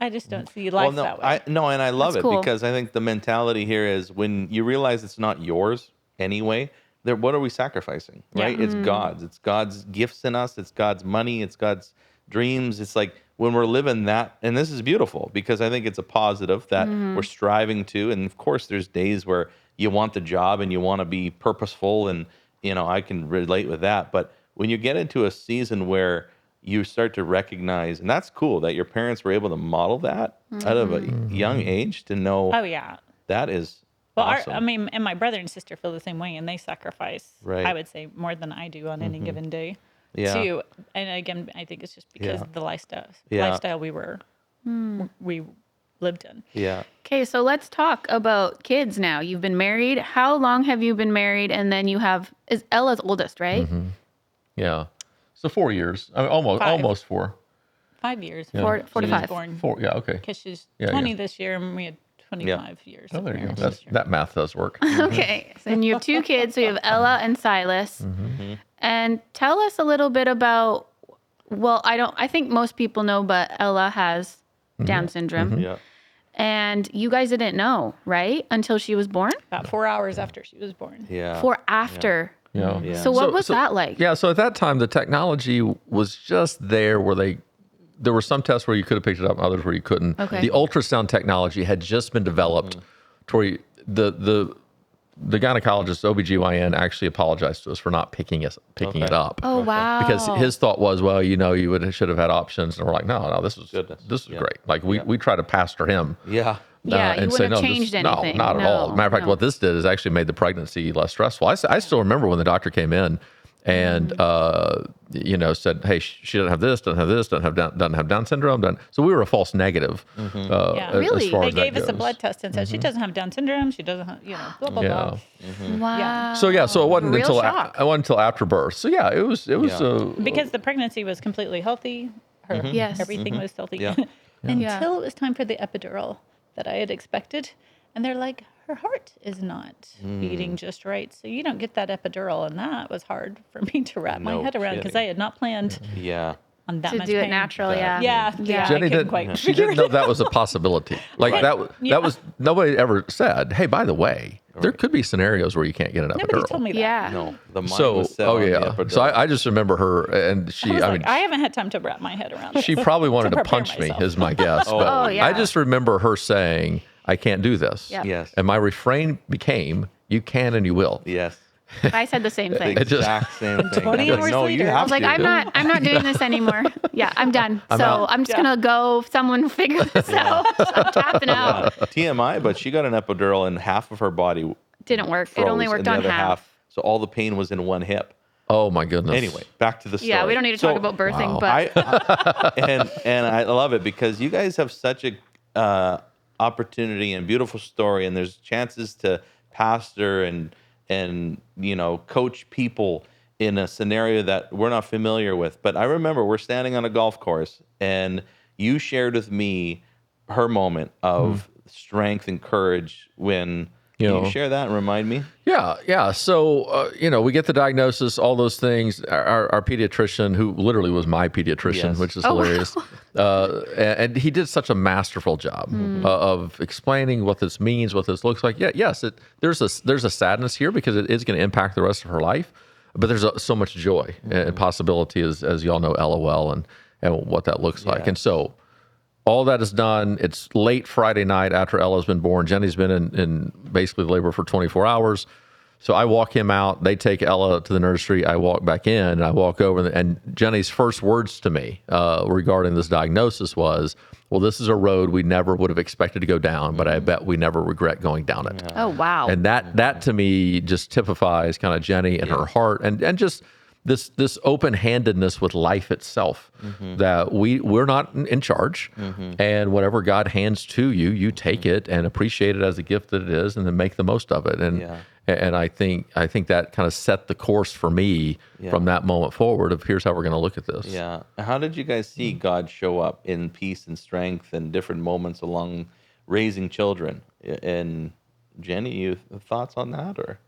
just don't see life Well, that way. and I love That's it cool. because I think the mentality here is when you realize it's not yours anyway, what are we sacrificing, right? It's God's. It's God's gifts in us. It's God's money. It's God's dreams. It's like when we're living that, and this is beautiful because I think it's a positive that we're striving to. And of course, there's days where you want the job and you want to be purposeful, and I can relate with that. But when you get into a season where you start to recognize, and that's cool that your parents were able to model that out of a young age to know Oh, yeah. that is Well, awesome. and my brother and sister feel the same way, and they sacrifice, Right. I would say, more than I do on any given day. Yeah. Too. And again, I think it's just because Yeah. of the lifestyle Yeah. we lived in. Yeah. Okay, so let's talk about kids now. You've been married. How long have you been married? And then you have is Ella's oldest, right? Yeah. So 4 years. I mean, Five. almost 4. 5 years. Four to She was five. born 4. Yeah. Okay. because she's Yeah, 20 yeah. this year, and we had 25 years. Oh, of there you go. marriage That's, this year. that math does work. Okay, so and you have 2 kids. So you have Ella and Silas. And tell us a little bit about. Well, I think most people know, but Ella has Down syndrome, Yeah. and you guys didn't know, right, until she was born. About 4 hours after she was born. Yeah. For after. Yeah. Yeah. So what was that like? Yeah. So at that time, the technology was just there where there were some tests where you could have picked it up, others where you couldn't. Okay. The ultrasound technology had just been developed to where the gynecologist, OBGYN, actually apologized to us for not picking it up. Oh wow! Because his thought was, well, you should have had options, and we're like, no, this is Goodness. Yeah. great. Like we try to pastor him. Yeah. Yeah, you and wouldn't have no, changed anything. No, not at all. No, Matter of fact, no. what this did is actually made the pregnancy less stressful. I still remember when the doctor came in and said, hey, she doesn't have this, doesn't have Down syndrome. So we were a false negative. Yeah. Really? As far They as that gave us a goes. blood test and said she doesn't have Down syndrome. She doesn't have, blah, blah, blah. Yeah. Wow. So it wasn't Real until shock. after birth. So yeah, it was Yeah. Because the pregnancy was completely healthy. Her Yes. everything was healthy. Yeah. Until it was time for the epidural that I had expected. And they're like, her heart is not beating just right. So you don't get that epidural. And that was hard for me to wrap my No head around because I kidding. had not planned Yeah. on that to much do it pain. natural, That- yeah. Yeah. Jenny I couldn't didn't. quite She figure didn't it know that was a possibility. Like Right. that was nobody ever said, hey, by the way, there could be scenarios where you can't get an Nobody epidural. told me that. Yeah. No, the mind So, was set on the epidural. So I just remember her, and she, I was I like, mean, I haven't had time to wrap my head around she this. probably wanted to prepare punch myself. me, is my guess. But Oh, yeah. I just remember her saying, I can't do this. Yep. Yes. And my refrain became, you can and you will. Yes. I said the same thing. The It just- exact same thing. 20 I'm like, hours no, you later. have I was like, to. I'm not doing this anymore. Yeah, I'm done. I'm so out. I'm just gonna go. Someone figure this out. I'm tapping out. TMI, but she got an epidural and half of her body Didn't work. froze, It only worked and the on other half. So all the pain was in one hip. Oh my goodness. Anyway, back to the story. Yeah, we don't need to talk about birthing, wow. but and I love it because you guys have such a opportunity and beautiful story, and there's chances to pastor and coach people in a scenario that we're not familiar with. But I remember we're standing on a golf course, and you shared with me her moment of strength and courage when. You Can know. you share that and remind me? Yeah. So, we get the diagnosis, all those things. Our pediatrician, who literally was my pediatrician, Yes. which is Oh, wow. hilarious, and he did such a masterful job of explaining what this means, what this looks like. Yeah, yes, there's a sadness here because it is going to impact the rest of her life, but there's so much joy and possibility, as y'all know, LOL, and what that looks like. Yeah. And so, all that is done. It's late Friday night after Ella's been born. Jenny's been in basically labor for 24 hours. So I walk him out. They take Ella to the nursery. I walk back in, and I walk over. And Jenny's first words to me regarding this diagnosis was, well, this is a road we never would have expected to go down, but I bet we never regret going down it. oh wow. And that to me just typifies kind of Jenny and her heart and just this open-handedness with life itself, that we're not in charge, and whatever God hands to you, you take it and appreciate it as a gift that it is, and then make the most of it. And I think that kind of set the course for me from that moment forward of here's how we're going to look at this. Yeah. How did you guys see God show up in peace and strength and different moments along raising children? And Jenny, you have thoughts on that or?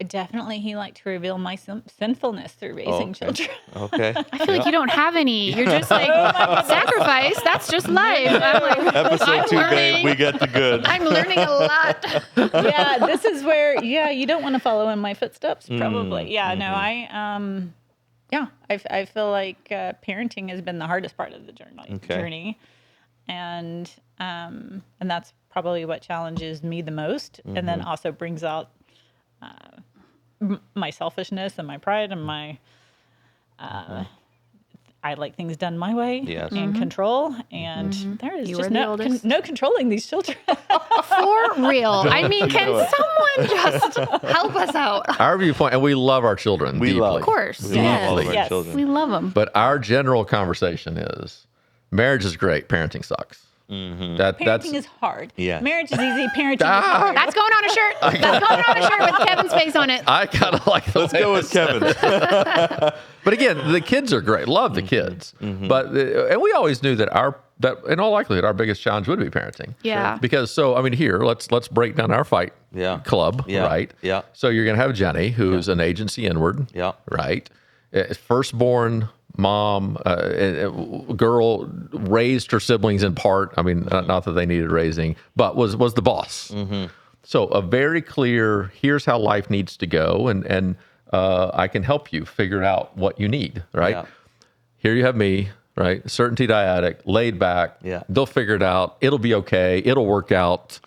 Definitely, he liked to reveal my sinfulness through raising children. Okay. I feel like you don't have any. You're just like sacrifice. That's just life. I'm like, Episode I'm 2, babe, learning. we get the good. I'm learning a lot. Yeah, this is where you don't want to follow in my footsteps, probably. I feel like parenting has been the hardest part of the journey, and that's probably what challenges me the most, and then also brings out my selfishness and my pride and my I like things done my way and control, and there is You just are the oldest. no controlling these children. For real. I mean, can someone just help us out? Our viewpoint, and we love our children We deeply. love. Of course. We love all of Yes. our Yes. children. We love them. But our general conversation is marriage is great, parenting sucks. That's Parenting is hard. Yes. Marriage is easy. Parenting is hard. That's going on a shirt. That's going on a shirt with Kevin's face on it. I kind of like the Let's way go with it's said. Kevin. But again, the kids are great. Love the kids. But and we always knew that in all likelihood our biggest challenge would be parenting. Yeah. Because here let's break down our fight club, Yeah. right? Yeah. So you're gonna have Jenny, who's an agency inward, Yeah. right? Firstborn mom, girl raised her siblings in part. I mean, not that they needed raising, but was the boss. So a very clear, here's how life needs to go, and I can help you figure out what you need, right? Yeah. Here you have me, right? Certainty dyadic, laid back. Yeah. They'll figure it out. It'll be okay. It'll work out,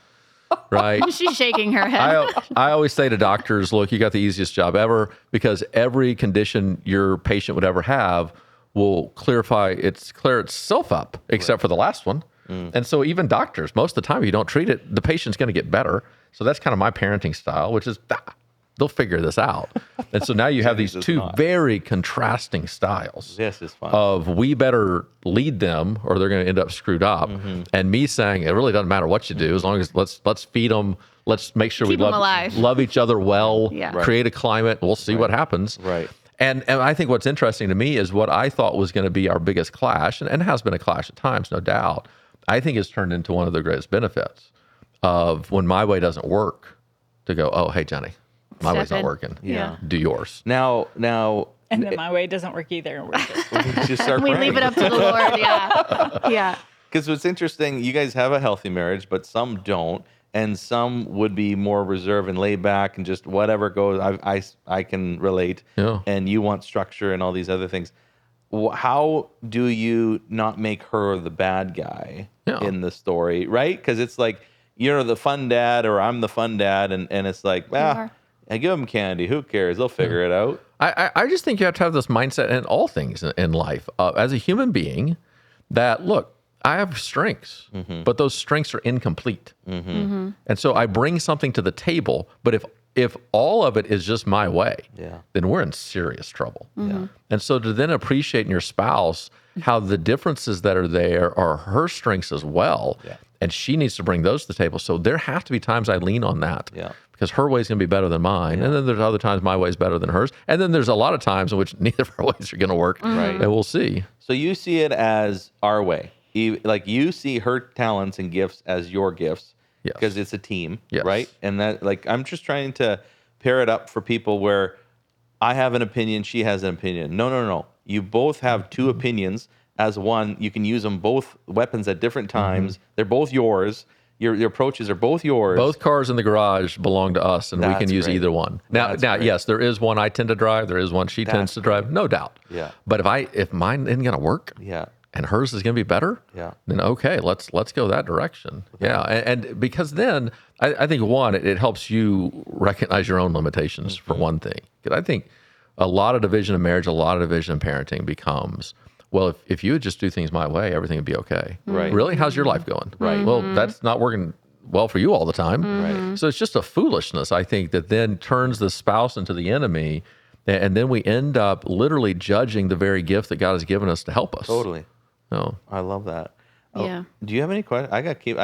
right? She's shaking her head. I always say to doctors, look, you got the easiest job ever because every condition your patient would ever have will clear itself up, except for the last one. And so even doctors, most of the time, if you don't treat it, the patient's going to get better. So that's kind of my parenting style, which is they'll figure this out. And so now you have these does two not. very contrasting styles This is fun. of we better lead them or they're going to end up screwed up. And me saying it really doesn't matter what you do as long as let's feed them. Let's make sure Keep we 'em alive. love each other well, Yeah. Right. create a climate. We'll see what happens. Right. And I think what's interesting to me is what I thought was going to be our biggest clash, and has been a clash at times, no doubt, I think has turned into one of the greatest benefits of when my way doesn't work to go, oh, hey, Jenny, my Step way's not in. working. Yeah. Do yours. Now, And then my way doesn't work either. And we're just, we just start We leave it up to the Lord. Yeah. Yeah. Because what's interesting, you guys have a healthy marriage, but some don't. and some would be more reserved and laid back and just whatever goes. I can relate. Yeah. And you want structure and all these other things. How do you not make her the bad guy Yeah. in the story, right? Because it's like you're the fun dad or I'm the fun dad, and it's like, are. I give them candy. Who cares? They'll figure it out. I just think you have to have this mindset in all things in life. As a human being, that, look, I have strengths, but those strengths are incomplete. And so I bring something to the table, but if all of it is just my way, then we're in serious trouble. And so to then appreciate in your spouse how the differences that are there are her strengths as well, and she needs to bring those to the table. So there have to be times I lean on that. Because her way is going to be better than mine. And then there's other times my way is better than hers. And then there's a lot of times in which neither of our ways are going to work. Right. And we'll see. So you see it as our way. Like you see her talents and gifts as your gifts. Yes. Because it's a team, Yes. right? And that, like, I'm just trying to pair it up for people where I have an opinion, she has an opinion. No. You both have two opinions as one. You can use them both weapons at different times. They're both yours. Your approaches are both yours. Both cars in the garage belong to us, and we That's can use great. either one. Now, That's great. yes, there is one I tend to drive. There is one she tends to drive. No doubt. Yeah. But if mine isn't going to work, Yeah. and hers is going to be better, then okay, let's go that direction. Yeah, and because then I think one, it helps you recognize your own limitations for one thing. Because I think a lot of division in marriage, a lot of division in parenting becomes, well, if you would just do things my way, everything would be okay. Right. Really, how's your life going? Right. Well, that's not working well for you all the time. Right. So it's just a foolishness, I think, that then turns the spouse into the enemy, and then we end up literally judging the very gift that God has given us to help us. Totally. No. I love that. Yeah. Do you have any questions? I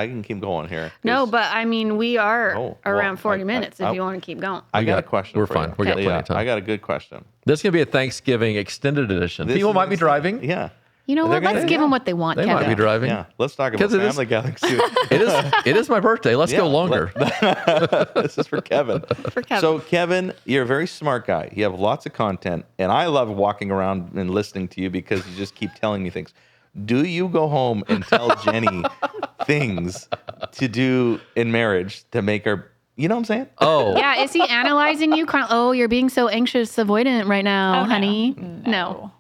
can keep going here. No, but I mean, we are Oh, around well, 40 I- minutes I- if you want to keep going. I got a got- question. we're for fine. you. We got plenty of time. I got a good question. This is going to be a Thanksgiving extended edition. This People is might be exciting. driving. Yeah. You know They're what? gonna- Let's give them what they want, They Kevin. might be driving. Yeah. Let's talk about 'Cause it is- Family Galaxy. It is my birthday. Let's go Yeah, longer. This is for Kevin. For Kevin. So, Kevin, you're a very smart guy. You have lots of content, and I love walking around and listening to you because you just keep telling me things. Do you go home and tell Jenny things to do in marriage to make her, you know what I'm saying? Oh, Yeah, is he analyzing you? Kind of, oh, you're being so anxious, avoidant right now, Oh, no. honey. No.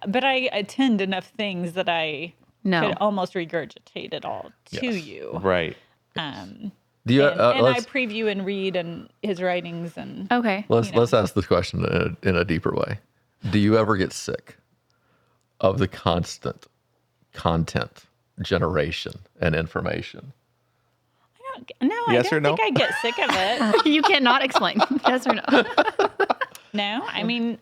But I attend enough things that I No. could almost regurgitate it all to Yes. you. Right. do you? And I let's preview and read and his writings and Okay. let's ask this question in a deeper way. Do you ever get sick of the constant content generation and information? no, Yes I or don't no? think I get sick of it. You cannot explain. Yes or no? No, I mean,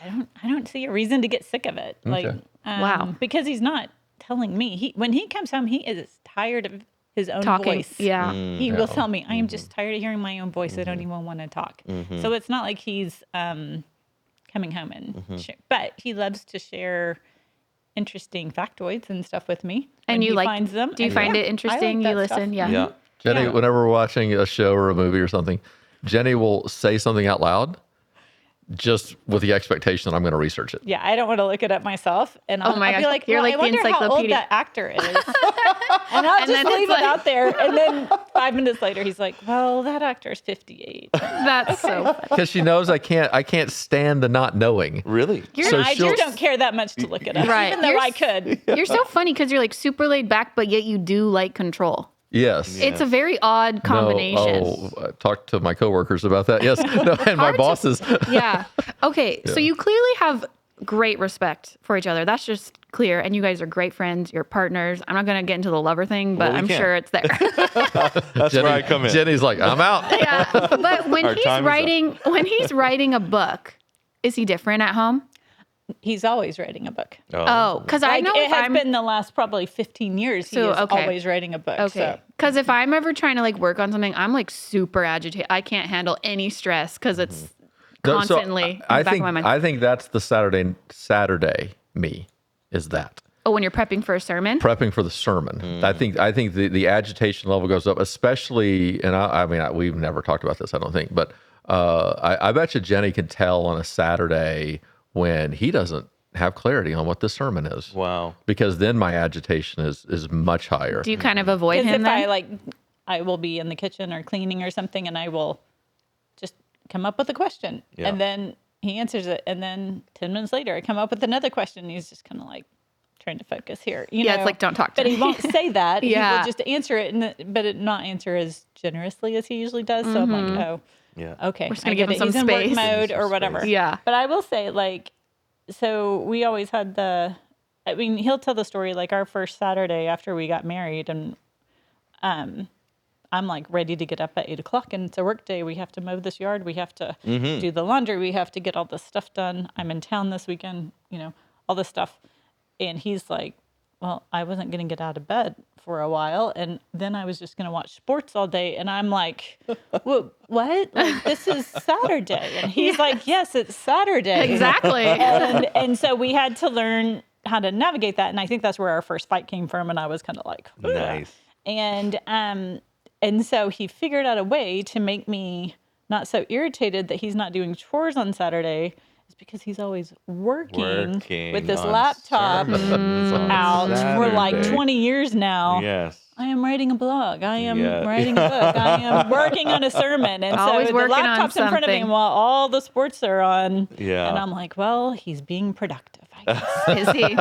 I don't see a reason to get sick of it. Like, Okay. Wow. because he's not telling me. When he comes home, he is tired of his own Talking. voice. Yeah. He will tell me, I am just tired of hearing my own voice. I don't even want to talk. So it's not like he's coming home and but he loves to share interesting factoids and stuff with me. And when you he like, finds them. do you And find yeah, it I interesting? like You that stuff. listen? Yeah. Yeah. Jenny, Yeah. whenever we're watching a show or a movie or something, Jenny will say something out loud just with the expectation that I'm going to research it. Yeah, I don't want to look it up myself, and I'll, my I'll be gosh, like, you're well, like I the wonder how old encyclopedia. that actor is, and I'll And just then it's leave it like- out there. And then 5 minutes later, he's like, "Well, that actor's 58." That's so funny. Because she knows I can't stand the not knowing. Really? So I she'll- just don't care that much to look it up, Right. even though You're I s- could. You're so funny because you're like super laid back, but yet you do like control. Yes. It's a very odd combination. No, I talked to my coworkers about that. Yes. No, and my Hard to- bosses. Yeah. Okay. So you clearly have great respect for each other. That's just clear. And you guys are great friends. You're partners. I'm not going to get into the lover thing, but Well, we I'm can. sure it's there. That's where I come in. Jenny's like, I'm out. Yeah. But when Our time is up. he's writing a book, is he different at home? He's always writing a book. Oh, because I Like, know it if has I'm been the last probably 15 years. He So, is okay. always writing a book. okay. So. Because if I'm ever trying to like work on something, I'm like super agitated. I can't handle any stress because it's constantly in the I back think of my mind. I think that's the Saturday me is that. Oh, when you're prepping for a sermon? Prepping for the sermon. I think the agitation level goes up, especially, and I mean, we've never talked about this, I don't think, but I bet you Jenny can tell on a Saturday when he doesn't have clarity on what the sermon is. Wow. Because then my agitation is much higher. Do you kind of avoid Because him if I then? like I will be in the kitchen or cleaning or something, and I will just come up with a question. Yeah. And then he answers it. And then 10 minutes later, I come up with another question. And he's just kind of like trying to focus here. You know? It's like, don't talk to but me. He won't say that. Yeah. He will just answer it, but not answer as generously as he usually does. So I'm like, oh, Yeah. okay. We're just gonna I give get him it. some He's space. in work mode Some or whatever. space. Yeah. But I will say, like, so we always had he'll tell the story, like, our first Saturday after we got married, and I'm like ready to get up at 8:00, and it's a work day. We have to mow this yard. We have to do the laundry. We have to get all this stuff done. I'm in town this weekend, all this stuff. And he's like, well, I wasn't going to get out of bed for a while, and then I was just going to watch sports all day. And I'm like, what? Like, this is Saturday. And he's like, yes, it's Saturday. Exactly. And so we had to learn how to navigate that. And I think that's where our first fight came from. And I was kind of like, ugh. Nice. And so he figured out a way to make me not so irritated that he's not doing chores on Saturday. It's because he's always working with this on laptop sermons on out for like Saturday. 20 years now. Yes. I am writing a blog. I am Yeah. writing a book. I am working on a sermon. And Always so the working on laptop's in front of me something. while all the sports are on. Yeah. And I'm like, well, he's being productive, I guess. Is he?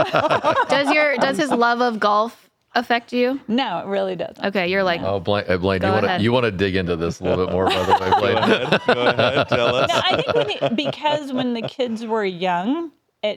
Does his love of golf affect you? No, it really doesn't. Okay, you're like, Oh, Blaine, Go ahead. you want to dig into this a little bit more, by the way, Blaine? Go ahead. Tell us. No, I think because when the kids were young,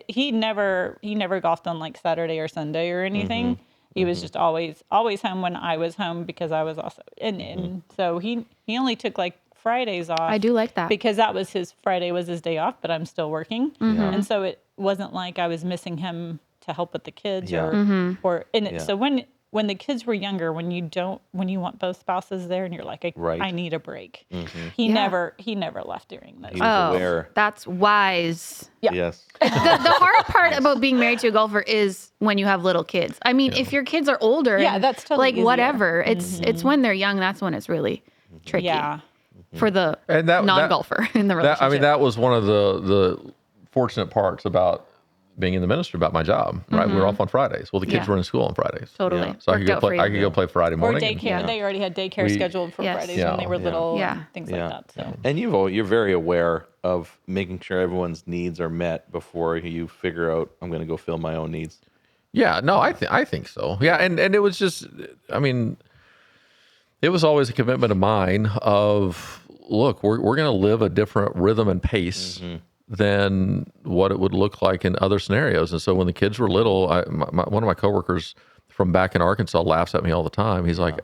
he never golfed on like Saturday or Sunday or anything. He was just always home when I was home because I was also and so he only took like Fridays off. I do like that. because that was Friday was his day off, but I'm still working, and so it wasn't like I was missing him to help with the kids Yeah. So when the kids were younger, when you want both spouses there and you're like, Right. I need a break. He Yeah. never left during those. He was aware. That's wise. Yeah. Yes. The hard part about being married to a golfer is when you have little kids. I mean, if your kids are older, Yeah, and, that's totally like easier. whatever. It's when they're young that's when it's really tricky Yeah. for the And that- non-golfer in the relationship. That was one of the fortunate parts about being in the ministry about my job, right? We were off on Fridays. Well, the kids Yeah. were in school on Fridays. Totally. Yeah. So I Worked could go out for play. you. I could go play Friday Or morning. daycare. Yeah. They already had daycare We- scheduled for Yes. Fridays Yeah. when they were Yeah. little, Yeah. and things Yeah. like that. So. And you're very aware of making sure everyone's needs are met before you figure out I'm going to go fill my own needs. Yeah, no, I think so. Yeah, and it was just, I mean, it was always a commitment of mine of, look, we're going to live a different rhythm and pace than what it would look like in other scenarios. And so when the kids were little, one of my coworkers from back in Arkansas laughs at me all the time. He's like,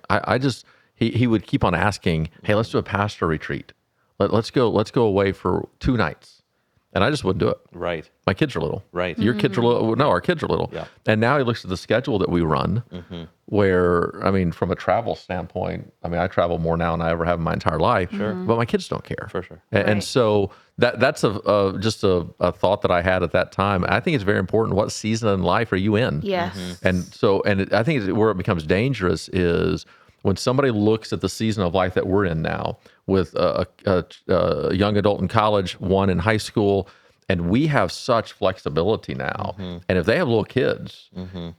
he would keep on asking, hey, let's do a pastor retreat. Let's go away for 2 nights. And I just wouldn't do it. Right. My kids are little. Right. Your kids are little. No, our kids are little. Yeah. And now he looks at the schedule that we run, where, I mean, from a travel standpoint, I mean, I travel more now than I ever have in my entire life. Sure. But my kids don't care. For sure. And Right. so that's just a thought that I had at that time. I think it's very important. What season in life are you in? Yes. And so, I think where it becomes dangerous is when somebody looks at the season of life that we're in now with a young adult in college, one in high school, and we have such flexibility now. And if they have little kids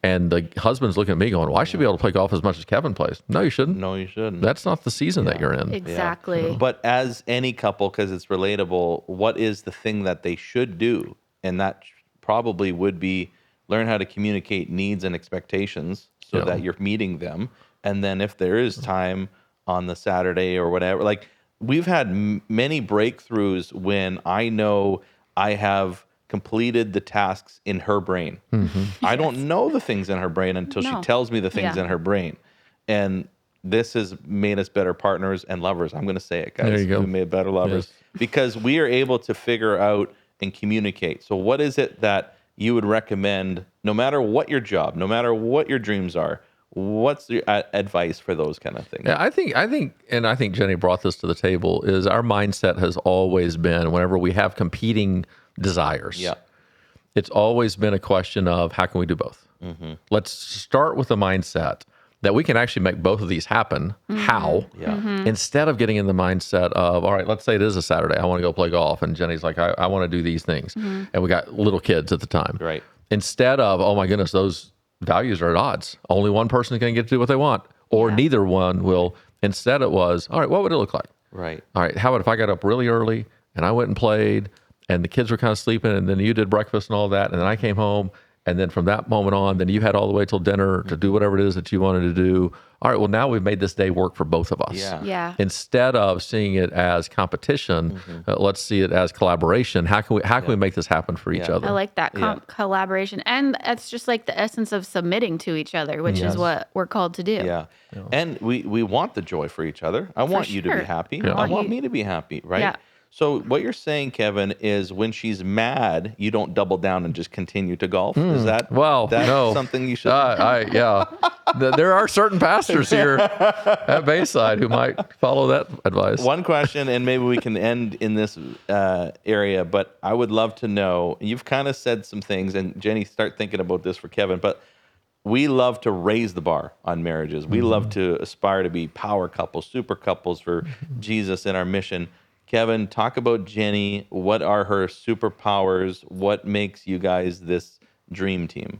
and the husband's looking at me going, well, I should be able to play golf as much as Kevin plays. No, you shouldn't. No, you shouldn't. That's not the season that you're in. Exactly. But as any couple, because it's relatable, what is the thing that they should do? And that probably would be learn how to communicate needs and expectations so Yeah. that you're meeting them. And then if there is time on the Saturday or whatever, like we've had many breakthroughs when I know I have completed the tasks in her brain. I don't know the things in her brain until she No. tells me the things Yeah. in her brain. And this has made us better partners and lovers. I'm going to say it, guys. There you go. We made better lovers Yes. because we are able to figure out and communicate. So what is it that you would recommend, no matter what your job, no matter what your dreams are, what's your advice for those kind of things? Yeah, I think Jenny brought this to the table, is our mindset has always been, whenever we have competing desires, Yeah. it's always been a question of how can we do both? Let's start with the mindset that we can actually make both of these happen. How? Yeah. Instead of getting in the mindset of, all right, let's say it is a Saturday, I want to go play golf, and Jenny's like, I want to do these things. And we got little kids at the time. Right. Instead of, oh my goodness, those values are at odds. Only one person is going to get to do what they want, or neither one will. Instead, it was, all right, what would it look like? Right. All right, how about if I got up really early and I went and played and the kids were kind of sleeping and then you did breakfast and all that and then I came home and then from that moment on, then you had all the way till dinner to do whatever it is that you wanted to do. All right, well, now we've made this day work for both of us. Yeah. Yeah. Instead of seeing it as competition, let's see it as collaboration. How can we make this happen for each Yeah. other? I like that collaboration. And that's just like the essence of submitting to each other, which is what we're called to do. Yeah. And we want the joy for each other. I want you to be sure. happy. Yeah. I want you- me to be happy, right? Yeah. So what you're saying, Kevin, is when she's mad, you don't double down and just continue to golf. Is that Well, no. something you should? There are certain pastors here at Bayside who might follow that advice. One question, and maybe we can end in this area, but I would love to know, you've kind of said some things, and Jenny, start thinking about this for Kevin, but we love to raise the bar on marriages. We love to aspire to be power couples, super couples for Jesus in our mission. Kevin, talk about Jenny. What are her superpowers? What makes you guys this dream team?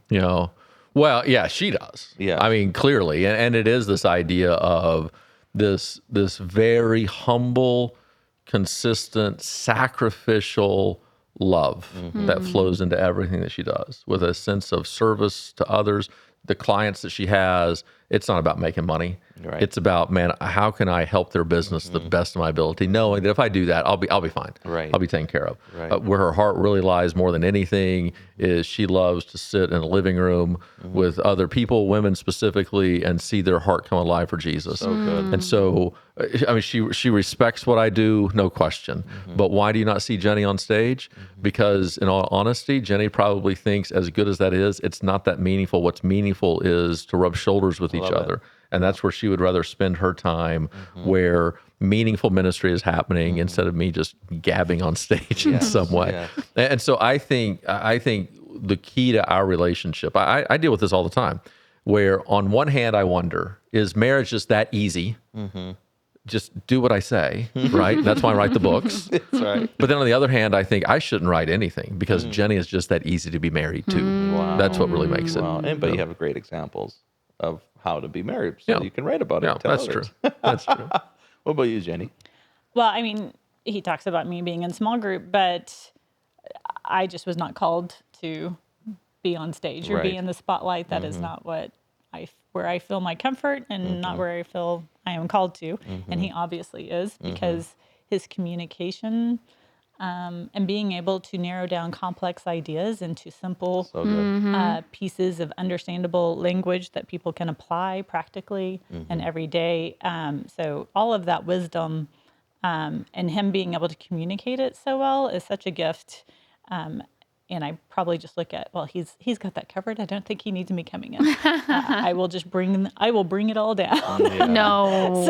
Well, yeah, she does. Yeah. I mean, clearly, and it is this idea of this very humble, consistent, sacrificial love that flows into everything that she does, with a sense of service to others. The clients that she has, it's not about making money. Right. It's about, man, how can I help their business to the best of my ability, knowing that if I do that, I'll be fine. Right. I'll be taken care of. Right. Where her heart really lies more than anything is she loves to sit in a living room with other people, women specifically, and see their heart come alive for Jesus. So good. And so, I mean, she respects what I do, no question. But why do you not see Jenny on stage? Because in all honesty, Jenny probably thinks, as good as that is, it's not that meaningful. What's meaningful is to rub shoulders with each other. And that's where she would rather spend her time, where meaningful ministry is happening instead of me just gabbing on stage in some way. yes. And so I think the key to our relationship, I deal with this all the time, where on one hand, I wonder, is marriage just that easy? Just do what I say, right? That's why I write the books. That's right. But then on the other hand, I think I shouldn't write anything because Jenny is just that easy to be married to. Wow. That's what really makes it. Wow. But you have great examples of how to be married, so Yeah. you can write about it. Yeah, and tell that's true. others. That's true. What about you, Jenny? Well, I mean, he talks about me being in small group, but I just was not called to be on stage or Right. be in the spotlight. That is not where I feel my comfort and not where I feel I am called to. And he obviously is, because his communication and being able to narrow down complex ideas into simple So good. pieces of understandable language that people can apply practically and every day. So all of that wisdom and him being able to communicate it so well is such a gift. And I probably just look at, well, he's got that covered. I don't think he needs me coming in. I will bring it all down. No.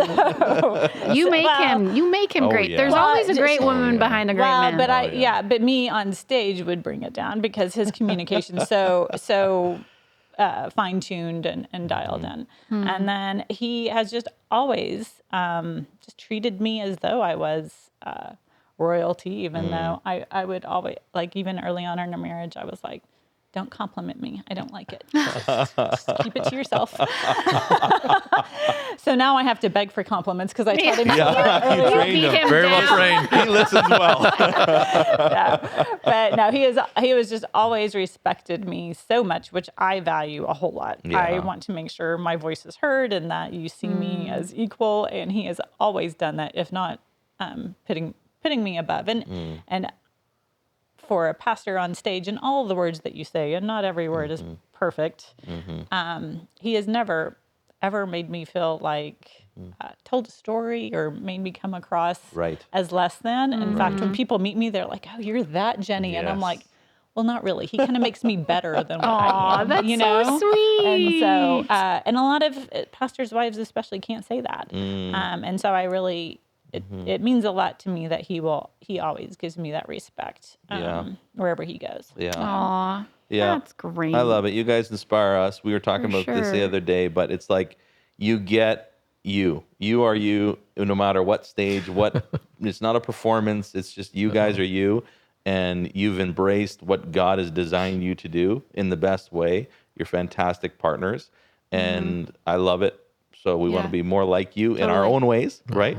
You make him Oh, great. yeah. There's Well, always a great woman behind a great Well, man. but but me on stage would bring it down because his communication so fine tuned and dialed in. And then he has just always just treated me as though I was royalty, even though I would always, like, even early on in our marriage, I was like, don't compliment me. I don't like it. Just keep it to yourself. So now I have to beg for compliments because I taught him. Yeah, you trained beat him. him Very well down. trained. He listens well. But no, he was just always respected me so much, which I value a whole lot. Yeah. I want to make sure my voice is heard and that you see me as equal. And he has always done that, if not putting me above. And for a pastor on stage, and all of the words that you say, and not every word is perfect, he has never ever made me feel like told a story or made me come across Right. as less than. In fact, when people meet me, they're like, "Oh, you're that Jenny," and I'm Yes. like, "Well, not really. He kind of makes me better than what I Aw, am." that's you so know? sweet. And so, and a lot of pastors' wives especially can't say that. And so I really, it means a lot to me that he always gives me that respect Yeah. wherever he goes. Yeah. Aw, Yeah. that's great. I love it. You guys inspire us. We were talking For about this the sure. other day, but it's like you get you. You are you no matter what stage, what it's not a performance, it's just you guys are you, and you've embraced what God has designed you to do in the best way. You're fantastic partners, and I love it So we want Yeah. to be more like you in our Totally. own ways, right?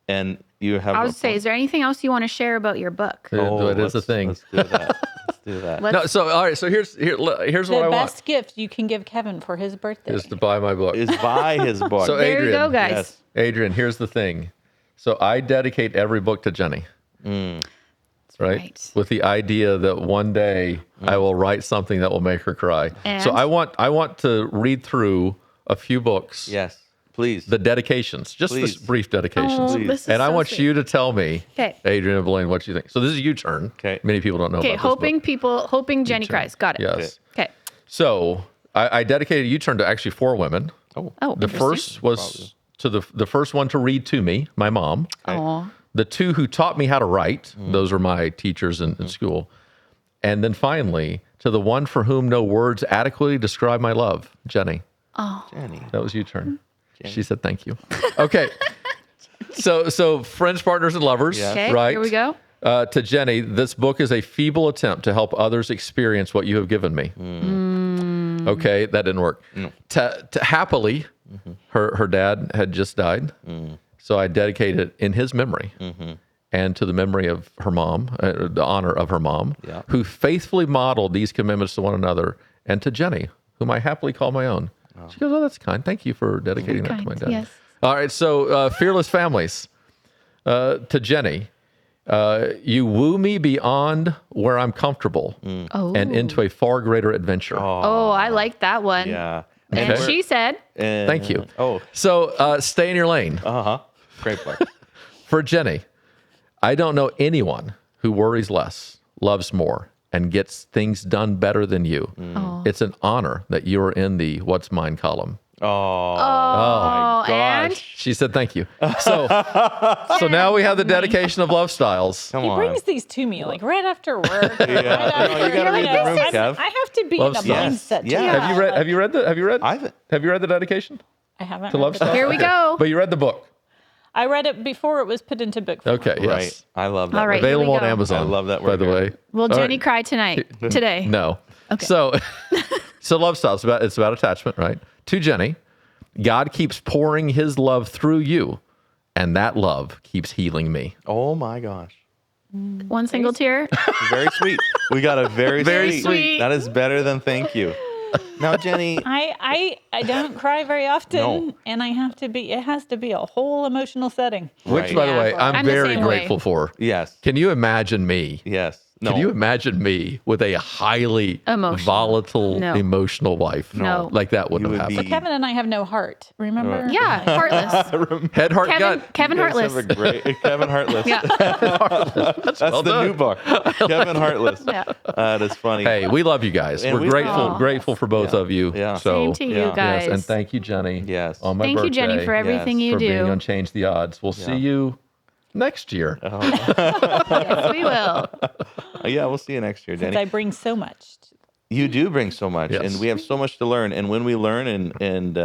And you have. I a would say, point. is there anything else you want to share about your book? It is a let's- thing. Let's do that. Let's do that. Let's- No, so all right. So here's what I The want best gift you can give Kevin for his birthday. is to buy my book. Is buy his book. So there you go, Adrienne, guys. Yes. Adrienne, here's the thing. So I dedicate every book to Jenny. Right? right. With the idea that one day I will write something that will make her cry. And? So I want to read through a few books. Yes. Please. The dedications, just Please. the brief dedications. Oh, Please. this is And I so want sweet. you to tell me, 'Kay. Adrienne and Blaine, what you think. So this is U-turn. 'Kay. Many people don't know Okay, about this book. hoping Jenny cries. Got it. Yes. Okay. So I dedicated U-turn to actually 4 women. Oh. Oh, The first was to the first one to read to me, my mom. Oh, The 2 who taught me how to write, those are my teachers in school. And then finally, to the one for whom no words adequately describe my love, Jenny. Jenny. That was U-turn. She said thank you. Okay. So friends, partners, and lovers, Yes. okay. right? Here we go. To Jenny, this book is a feeble attempt to help others experience what you have given me. Okay, that didn't work. No. To happily, her dad had just died, so I dedicated it in his memory and to the memory of her mom, the honor of her mom, Yeah. who faithfully modeled these commitments to one another, and to Jenny, whom I happily call my own. She goes, "Oh, that's kind. Thank you for dedicating that to my Kind, dad." yes. All right, so fearless families. To Jenny, you woo me beyond where I'm comfortable Oh. and into a far greater adventure. Oh, I like that one. Yeah. And Okay. she said, Thank you. Oh. So stay in your lane. Great book. For Jenny, I don't know anyone who worries less, loves more, and gets things done better than you. oh, It's an honor that you are in the What's Mine column. Oh. oh, and gosh. She said thank you. So now we have the dedication of love styles. Come He on. brings these to me like right after work. Right No, you gotta read the room, Kev. I have to be Love in a styles. mindset. to Yeah. do Have you that. read? Like, Have you read the dedication I haven't. to read love the styles? book. here we go. But you read the book. I read it before it was put into book form. Okay. Right. Yes. I love that. All right. word. here we Available on go. Amazon. I love that By word, the yeah. way. Will All Jenny right. cry tonight? Today? No. Okay. So, so love styles. It's about attachment, right? To Jenny, God keeps pouring His love through you, and that love keeps healing me. Oh my gosh. One single tear. Very sweet. We got a very, Very sweet. That is better than thank you. Now, Jenny. I don't cry very often, No. and it has to be a whole emotional setting. Which, Right. by the way, Yeah. I'm I'm the very same way. grateful for. Yes. Can you imagine me? Yes. No. Can you imagine me with a highly Emotional. volatile, No. emotional wife? No. Like that wouldn't You have would happened. be- Kevin and I have no heart. Remember? Yeah, heartless. Head, heart, Kevin, gut. Kevin You guys Heartless. have a great Kevin Heartless. Yeah. That's well the done. new book. Kevin Heartless. Yeah. That is funny. Hey, we love you guys. And We're we- grateful, Aw. grateful for both Yeah. of you. Yeah. So, Same to yeah. you guys. yes, and thank you, Jenny. Yes. On my Thank you, Jenny, birthday, for everything you for being do. on Change the Odds. We'll see Yeah. you next year. Yes, we will. Yeah, we'll see you next year, Since Jenny. I bring so much. You do bring so much, Yes. and we have so much to learn. And when we learn and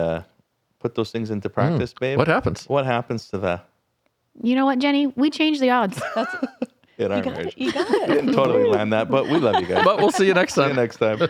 put those things into practice, babe, What happens? What happens to the You know what, Jenny? We changed the odds. in our You got marriage? it. You got it. Didn't totally land that, but we love you guys. But we'll see you next See you time. next time.